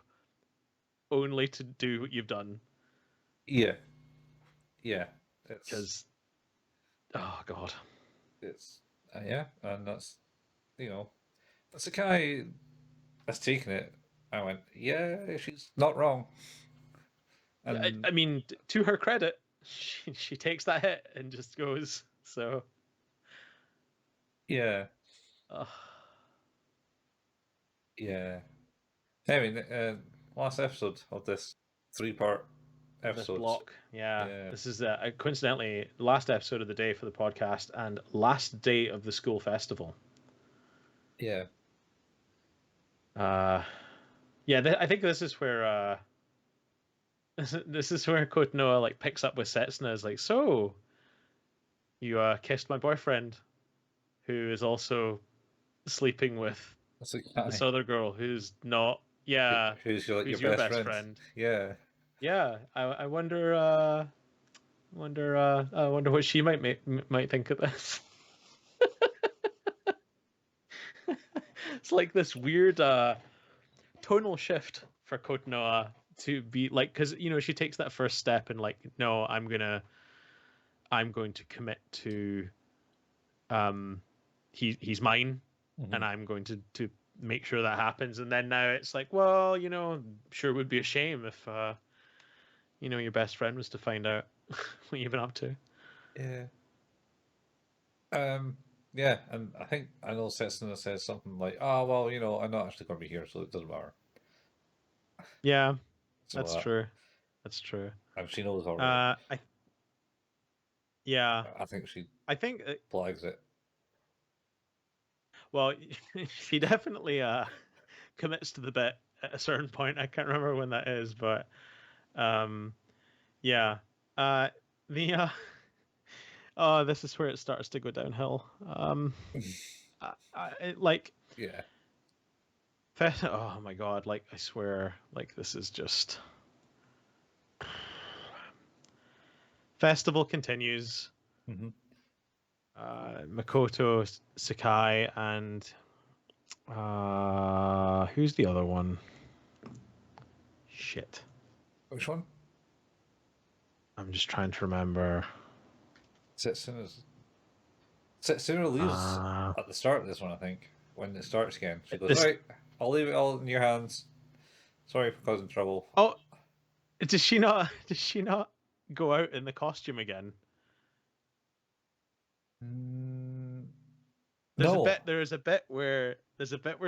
only to do what you've done? Yeah, yeah. It's Because, oh god, it's yeah, and that's you know that's the guy that's taken it. I went, yeah, she's not wrong, yeah. and I mean, to her credit, she takes that hit and just goes. So, yeah, uh, yeah. I mean, last episode of this three-part of this episode. block, yeah, Yeah, this is coincidentally last episode of the day for the podcast and last day of the school festival. yeah. Uh, yeah, I think this is where this is where Kotonoa like picks up with Setsuna is like, so you kissed my boyfriend, who is also sleeping with That's the this guy. other girl who's not, yeah, Who's your who's your best best friend? friend. Yeah, Yeah, I wonder, I wonder what she might think of this. It's like this weird tonal shift for Kotonoa to be like, because she takes that first step and like, no, I'm going to commit to he's mine, hmm and I'm going to make sure that happens. And then now it's like, well, sure would be a shame if your best friend was to find out what you've been up to. yeah. Um, yeah, and I know Setsuna says something like, "Oh well, I'm not actually going to be here, so it doesn't matter." Yeah, So that's true. That's true. and she knows already. I Yeah, I think she I think flags it. well, she definitely commits to the bit at a certain point. I can't remember when that is, but um, yeah. Uh, the oh, this is where it starts to go downhill. Like Yeah. oh my god, like I swear, like this is just festival continues. Hmm. Makoto, Sakai, and who's the other one? Shit, Which one? I'm just trying to remember. Setsuna's Setsuna leaves Uh, at the start of this one, I think. When it starts again, she goes, this. "Right, I'll leave it all in your hands. Sorry for causing trouble." Oh, does she not? Does she not go out in the costume again? Mm, There's a no. bit. There's a bit where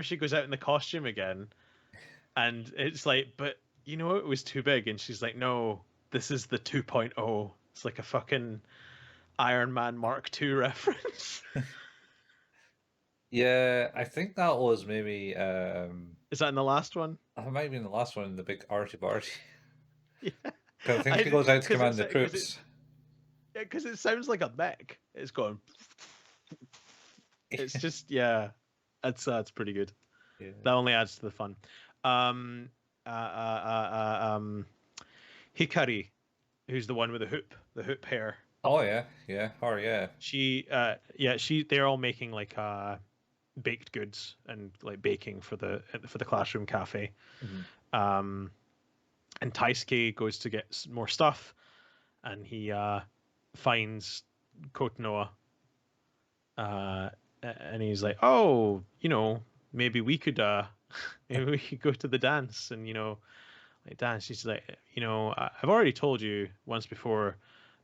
she goes out in the costume again, and it's like, but it was too big, and she's like, no, this is the 2.0. It's like a fucking Iron Man Mark II reference. Yeah, I think that was maybe Is that in the last one? it might have been the last one, the big arty barty. Yeah, Because I think I she goes out to because command it's the because it troops. because it sounds like a mech. It's going. It's just yeah, that's pretty good. Yeah. That only adds to the fun. Um, uh, uh, Hikari, who's the one with the hoop hair. Oh yeah, yeah, oh yeah. They're all making like baked goods and like baking for the classroom cafe. Mhm. Um, and Taisuke goes to get more stuff, and he finds Kotonoa, and he's like, "Oh, maybe we could maybe we could go to the dance and like dance." She's like, I've already told you once before.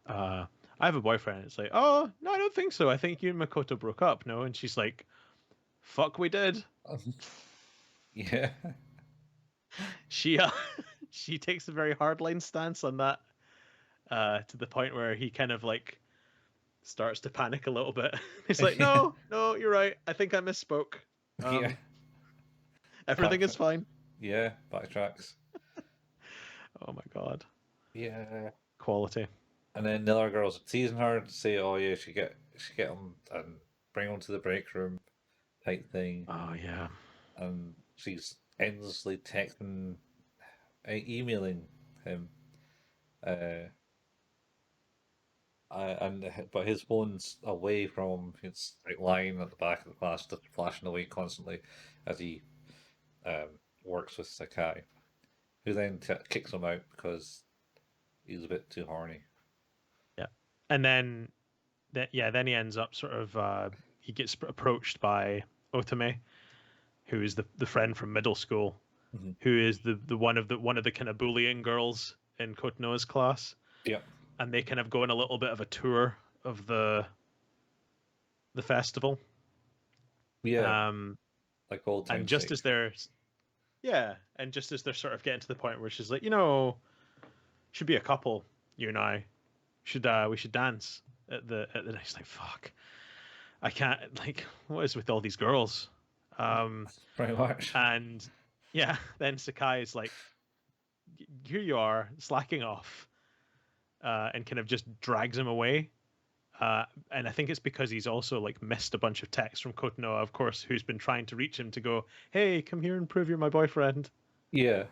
Uh, I have a boyfriend. It's like, oh no, I don't think so. I think you and Makoto broke up. No, and she's like, fuck, we did. Yeah. She she takes a very hardline stance on that, to the point where he kind of like starts to panic a little bit. He's like, no, no, you're right. I think I misspoke. Yeah. Everything is Backtrack. fine. Yeah, backtracks. Oh my god, Yeah. quality. And then the other girls are teasing her to say, "Oh yeah, she get him and bring him to the break room type thing." Oh yeah. And she's endlessly texting, emailing him. but his phone's away from him. It's like lying at the back of the class, just flashing away constantly as he works with Sakai, who then kicks him out because he's a bit too horny. Yeah, and then then he ends up sort of he gets approached by Otome, who is the friend from middle school, Mm-hmm. who is the one of the kind of bullying girls in Kotono's class, Yeah, and they kind of go on a little bit of a tour of the festival. yeah, Um, like old and times just sake. as they're and just as they're sort of getting to the point where she's like, should be a couple, you and I should we should dance at the night. He's like, fuck, I can't, like, what is with all these girls? Um, Pretty much. and yeah, then Sakai is like, here you are, slacking off, and kind of just drags him away. And I think it's because he's also like missed a bunch of texts from Kotono, of course, who's been trying to reach him to go, hey, come here and prove you're my boyfriend. Yeah,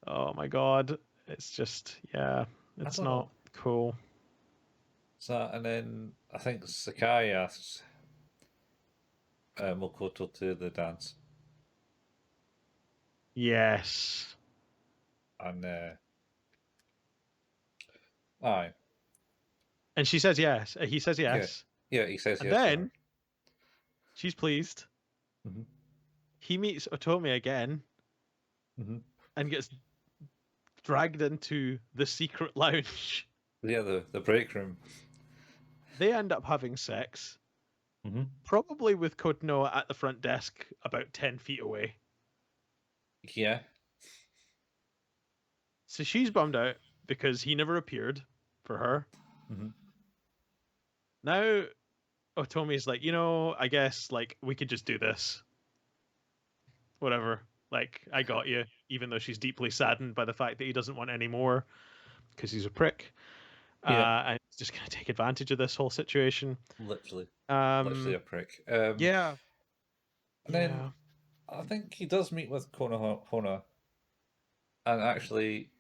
Oh my god, it's just, yeah, I it's don't know. not cool. So, and then I think Sakai asks Makoto to the dance, Yes. and aye, And she says yes. He says yeah, yes. yeah, he says And yes to her. then she's pleased. Hmm. He meets Otome again Hmm. and gets dragged into the secret lounge. Yeah, the break room. They end up having sex, Hmm. probably with Kotono at the front desk about 10 feet away. Yeah. So she's bummed out because he never appeared for her. Hmm. Now Otome's like, I guess like we could just do this. Whatever. Like, I got you, even though she's deeply saddened by the fact that he doesn't want any more because he's a prick. Yeah, And he's just going to take advantage of this whole situation. literally, literally Um, a prick. yeah, And then yeah. I think he does meet with Konohana and actually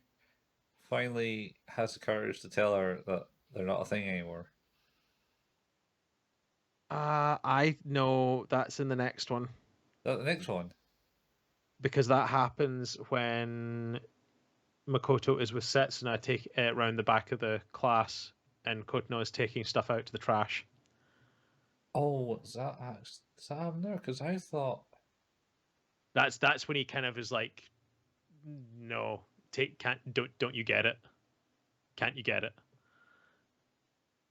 finally has the courage to tell her that they're not a thing anymore. I know that's in the next one That the next one. because that happens when Makoto is with Setsuna take around the back of the class, and Kotono is taking stuff out to the trash. Oh, is that happen there? Because I thought, That's when he kind of is like, no, don't you get it? Can't you get it?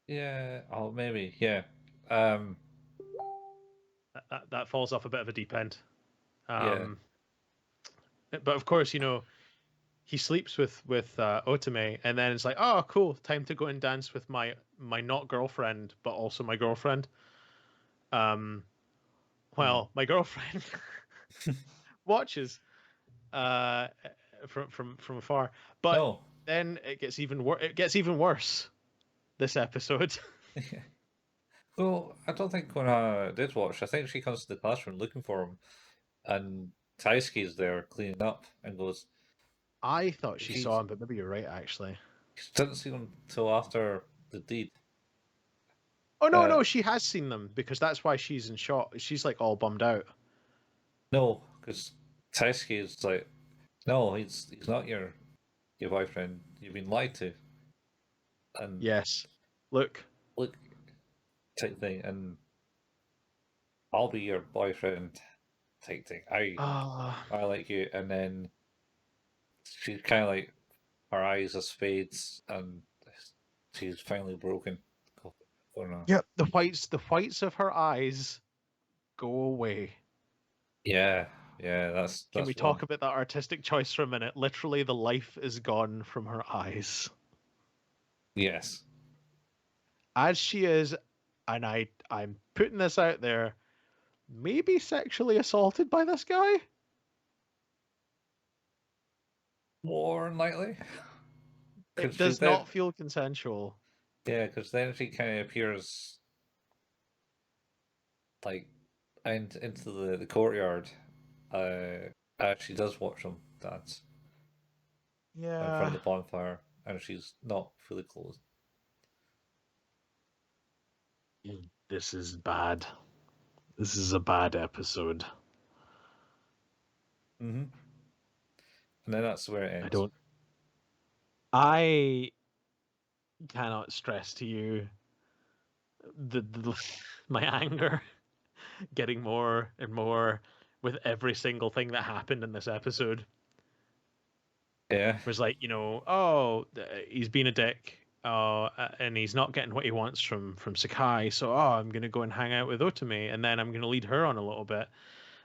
yeah, oh maybe, yeah, um, That falls off a bit of a deep end. yeah, Um, but of course, he sleeps with Otome, and then it's like, oh, cool, time to go and dance with my not girlfriend, but also my girlfriend. Um, hmm. well, my girlfriend watches uh from afar, but No, then it gets even worse. It gets even worse this episode. well, I don't think Konoha did watch. I think she comes to the classroom looking for him, and Taisuke's there cleaning up and goes, I thought she she's saw him, but maybe you're right, actually. she doesn't see him till after the deed. Oh no, Uh, no, she has seen them because that's why she's in shock. She's like all bummed out. no, because Taisuke is like, no, he's not your boyfriend. You've been lied to, and Yes. Look. look, type thing, and I'll be your boyfriend, type thing. Ah. I like you, and then she's kind of like her eyes just fades, and she's finally broken. Oh no. Yep. The whites of her eyes go away. Yeah, yeah, Can we that's one. talk about that artistic choice for a minute? Literally, the life is gone from her eyes. Yes. As she is, and I'm putting this out there, maybe sexually assaulted by this guy. More than likely. It Because she does then, not feel consensual. yeah, because then she kind of appears like into the courtyard. She does watch them dance in front of Yeah. the bonfire, and she's not fully clothed. This is bad. This is a bad episode. Mm-hmm. And then that's where it I ends. don't. I cannot stress to you the my anger getting more and more with every single thing that happened in this episode. Yeah. It was like, oh, he's been a dick, and he's not getting what he wants from Sakai, so I'm gonna go and hang out with Otome, and then I'm gonna lead her on a little bit,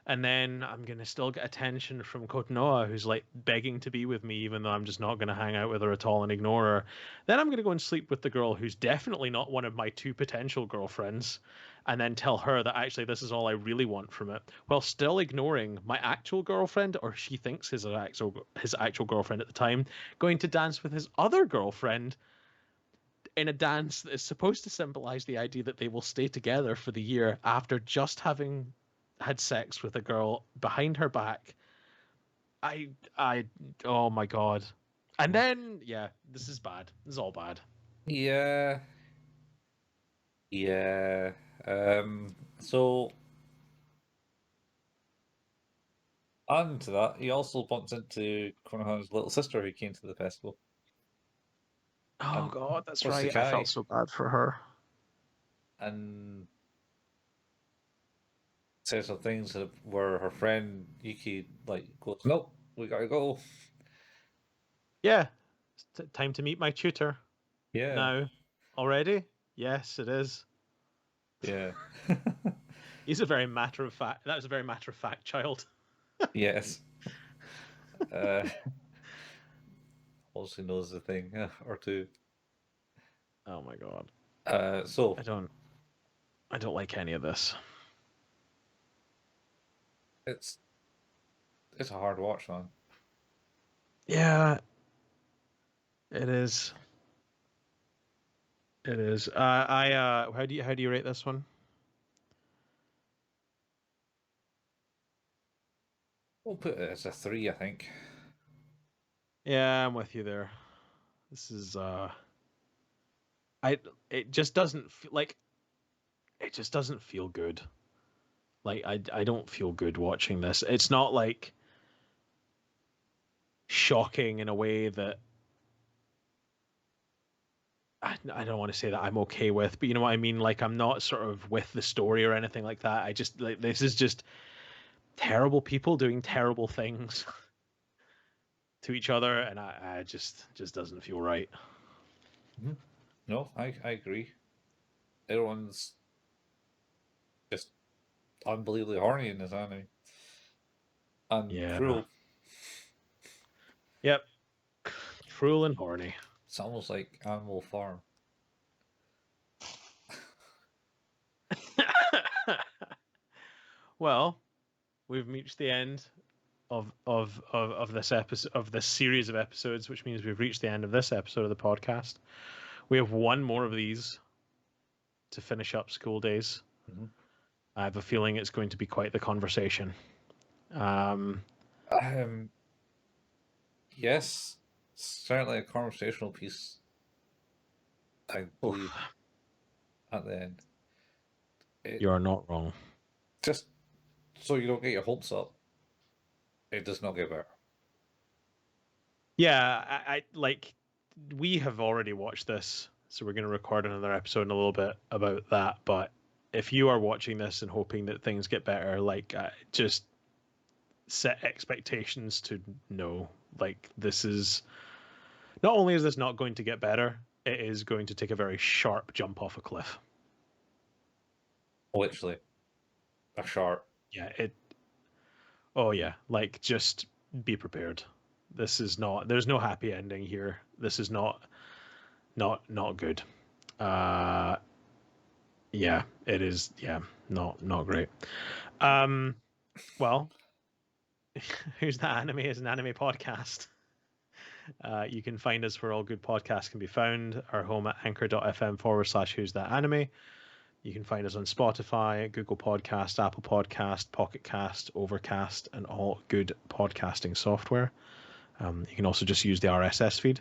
and then I'm gonna still get attention from Kotonoa, who's like begging to be with me, even though I'm just not gonna hang out with her at all and ignore her. Then I'm gonna go and sleep with the girl who's definitely not one of my two potential girlfriends, and then tell her that actually this is all I really want from it, while still ignoring my actual girlfriend, or she thinks his actual girlfriend at the time, going to dance with his other girlfriend in a dance that is supposed to symbolize the idea that they will stay together for the year after just having had sex with a girl behind her back. I, oh my god. And then, yeah, this is bad. This is all bad. Yeah. Yeah. So, adding to that, he also bumped into Konohana's little sister who came to the festival. Oh And god, that's for right. I felt Sakai. so bad for her. And said some things that where her friend Yuki like goes, "Nope, we gotta go." Yeah, it's time to meet my tutor. Yeah, Now, already? Yes, it is. yeah, He's a very matter of fact. That was a very matter of fact child. yes. Uh, also knows a thing or two. Oh my god. So I don't. I don't like any of this. it's it's a hard watch, man. Yeah, it is. It is. How do you rate this one? We'll put it as a 3, I think. Yeah, I'm with you there. This is I it just doesn't feel like it just doesn't feel good. Like I don't feel good watching this. It's not like shocking in a way that I don't want to say that I'm okay with, but you know what I mean? Like I'm not sort of with the story or anything like that. I just like this is just terrible people doing terrible things to each other, and I just doesn't feel right. Mhm. No, I agree. Everyone's just unbelievably horny in this anime and Yeah. cruel. Yep. Cruel and horny. It's almost like Animal Farm. Well, we've reached the end of this episode of this series of episodes, which means we've reached the end of this episode of the podcast. We have one more of these to finish up school days. Mhm. I have a feeling it's going to be quite the conversation. Um, Um, yes, certainly a conversational piece. I believe oof, at the end. It you're not wrong. just so you don't get your hopes up. It does not get better. Yeah, I like we have already watched this, so we're going to record another episode in a little bit about that. But if you are watching this and hoping that things get better, like just set expectations to no. Like this is not only is this not going to get better, it is going to take a very sharp jump off a cliff. Literally, a sharp. Yeah, it. Oh yeah, like just be prepared. This is not. There's no happy ending here. This is not good. Uh, yeah, it is. Yeah, not great. Um, well, who's that anime is an anime podcast. You can find us where all good podcasts can be found. Our home at anchor.fm/who's that anime. You can find us on Spotify, Google Podcast, Apple Podcast, Pocket Cast, Overcast, and all good podcasting software. You can also just use the RSS feed.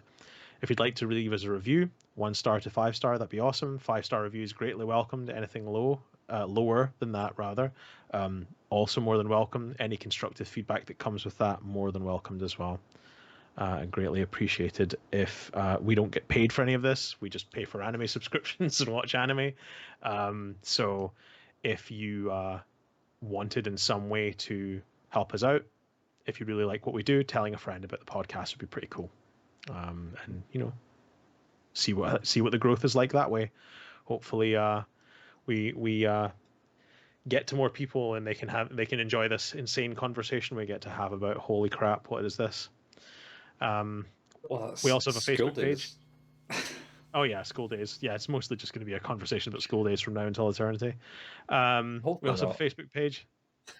If you'd like to leave us a review, 1 star to 5 star, that'd be awesome. 5 star reviews greatly welcomed. Anything lower than that rather, also more than welcome. Any constructive feedback that comes with that, more than welcomed as well. Greatly appreciated. If we don't get paid for any of this, we just pay for anime subscriptions and watch anime. So if you wanted in some way to help us out, if you really like what we do, telling a friend about the podcast would be pretty cool. And see what the growth is like that way. Hopefully, we get to more people and they can enjoy this insane conversation we get to have about holy crap, what is this? Well, We that's also have a school Facebook page. days. Oh yeah, school days. Yeah, it's mostly just going to be a conversation about school days from now until eternity. We Hopefully also have not. a Facebook page.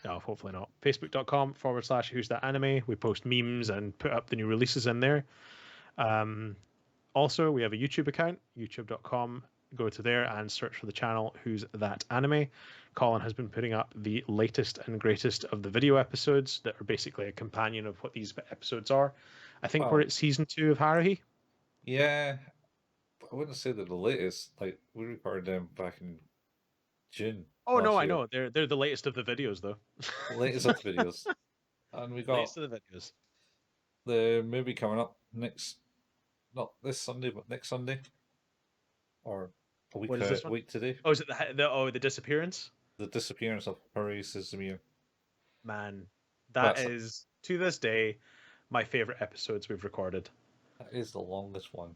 No, hopefully not. Facebook.com/Who's That Anime. We post memes and put up the new releases in there. Also, we have a YouTube account, youtube.com. Go to there and search for the channel Who's That Anime. Colin has been putting up the latest and greatest of the video episodes that are basically a companion of what these episodes are. I think we're Well, at season 2 of Haruhi. yeah, I wouldn't say they're the latest. Like we recorded them back in June Oh no, last I year. know. They're the latest of the videos though. Latest of the videos, and we got Latest of the videos. the movie coming up next, not this Sunday, but next Sunday, or a What is this one? week today. Oh, is it the disappearance? The disappearance of Haruhi Suzumiya. Man, that That's is to this day my favorite episodes we've recorded. that is the longest one.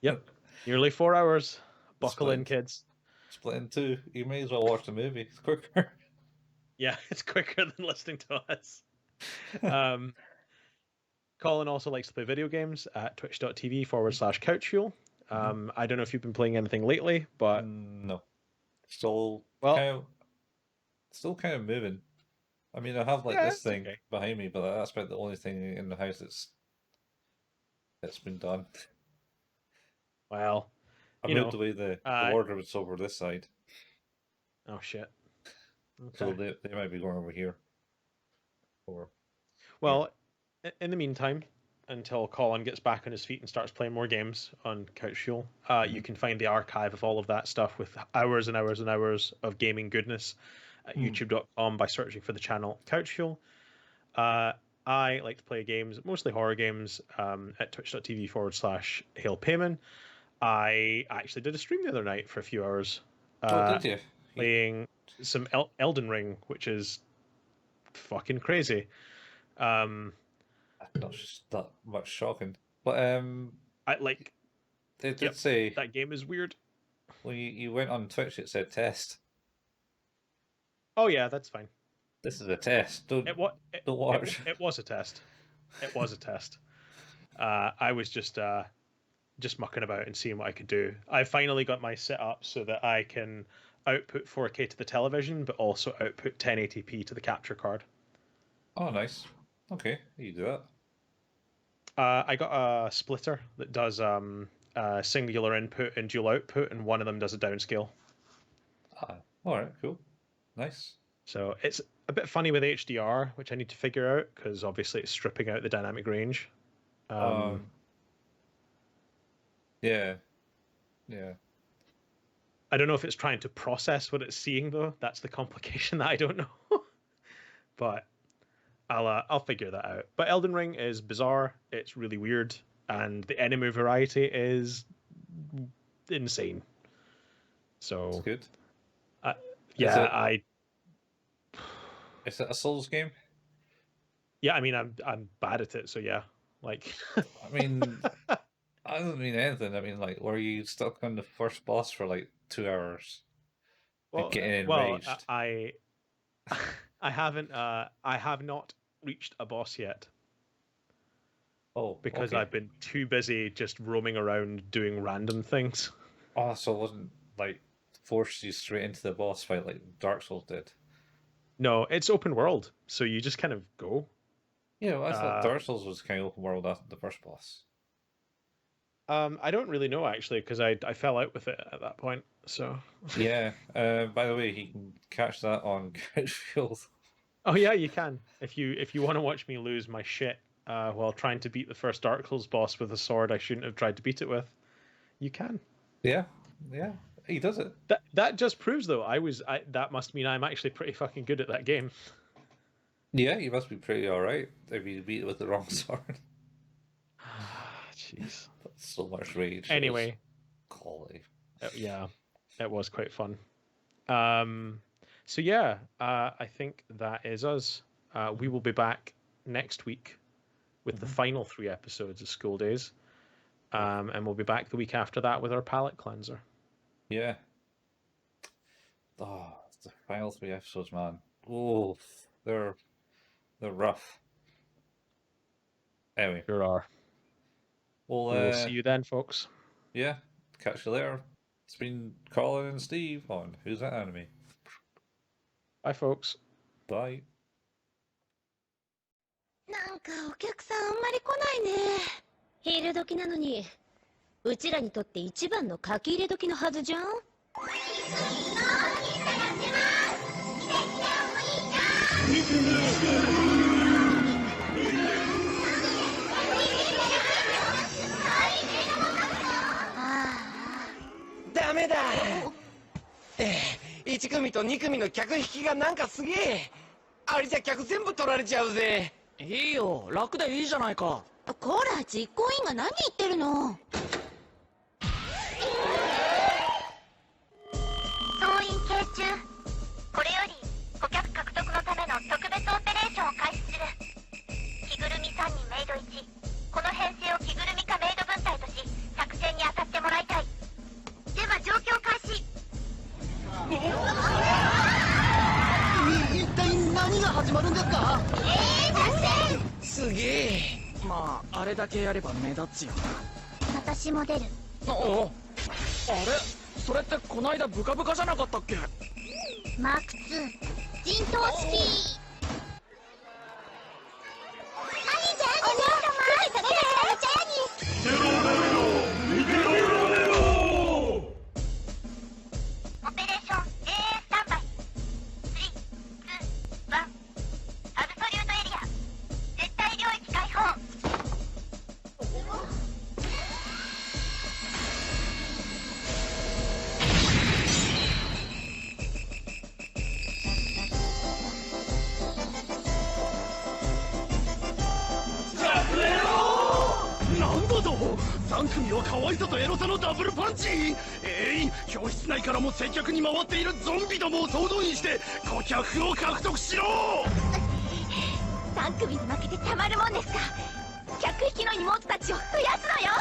Yep, nearly 4 hours. Buckle in, Split kids. split in two. You may as well watch the movie. It's quicker. Yeah, it's quicker than listening to us. Um, Colin also likes to play video games at twitch.tv/couchfuel. I don't know if you've been playing anything lately, but No, still well, kind of still kind of moving. I mean, I have like yeah, this it's thing okay. behind me, but that's about the only thing in the house that's been done. Well, I you moved know, away the uh, wardrobes over this side, oh shit. so Okay. they might be going over here or here. Well, in the meantime, until Colin gets back on his feet and starts playing more games on Couch Fuel, you Mhm. can find the archive of all of that stuff with hours and hours and hours of gaming goodness at Hmm. youtube.com by searching for the channel Couch Fuel. Uh, I like to play games, mostly horror games, at twitch.tv/Hail Payman. I actually did a stream the other night for a few hours, Oh, uh, did you? playing some Elden Ring, which is fucking crazy. Um, Not just that much shocking, but I like, they did yep, say that game is weird. when you went on Twitch, it said test. Oh yeah, that's fine. This is a test. It what Don't watch. it was a test. It was a test. I was just mucking about and seeing what I could do. I finally got my setup so that I can output 4K to the television, but also output 1080p to the capture card. Oh, nice. Okay, you do that. I got a splitter that does singular input and dual output, and one of them does a downscale. Ah, all right, cool, nice. So it's a bit funny with HDR, which I need to figure out because obviously it's stripping out the dynamic range. Um, yeah, yeah. I don't know if it's trying to process what it's seeing though. That's the complication that I don't know. But I'll figure that out. But Elden Ring is bizarre. It's really weird, and the enemy variety is insane. It's So, good. uh, Is yeah, it is it a Souls game? I mean, I'm bad at it. So yeah, like, I mean, I don't mean anything. I mean, like, were you stuck on the first boss for like 2 hours and well, getting well, enraged? I haven't I have not reached a boss yet Oh, because okay. I've been too busy just roaming around doing random things. Oh, so it wasn't like forced you straight into the boss fight like Dark Souls did. No, it's open world, so you just kind of go. Yeah, well, I thought Uh, Dark Souls was kind of open world after the first boss. I don't really know actually because I fell out with it at that point. So, Yeah. By the way, you can catch that on Couchfield. oh yeah, you can if you want to watch me lose my shit while trying to beat the first Dark Souls boss with a sword I shouldn't have tried to beat it with, you can. Yeah, he does it. That just proves though that must mean I'm actually pretty fucking good at that game. Yeah, you must be pretty alright if you beat it with the wrong sword. Jeez. That's so much rage. Anyway, quality. Yeah, it was quite fun. So yeah, I think that is us. We will be back next week with the final 3 episodes of School Days. And we'll be back the week after that with our palate cleanser. Yeah. Oh, the final 3 episodes, man. Oh, they're rough. Anyway. There are. Well, we will see you then, folks. Yeah, catch you later. It's been Colin and Steve on Who's That Anime? Bye, folks. Bye. なんかお客さんあんまり来ないね。昼時なのに、うちらにとって一番の書き入れ時のはずじゃん。ダメだ。1組と2組の客引きがなんかすげえ。あれじゃ客全部取られちゃうぜ。いいよ、楽でいいじゃないか。こら、実行委員が何言ってるの。総員計中。これより顧客獲得のための特別オペレーションを開始する。着ぐるみ3人メイド1。この編成を着ぐるみかメイド分隊とし作戦に当たってもらいたい。では状況開始。一体何が始まるんですか。作戦。すげえ。まああれだけやれば目立つよな。私も出る。あれそれってこないだブカブカじゃなかったっけ。マーク2陣頭式。兄ちゃんお姉様オペレーション AA スタンバイ。3、2、1。アブソリュートエリア絶対領域開放。なんだと3組は可愛さとエロさのダブルパンチ。教室内からも接客に回っているゾンビどもを総動員して顧客を獲得しろ。3組に負けてたまるもんですか。客引きの妹たちを増やすのよ。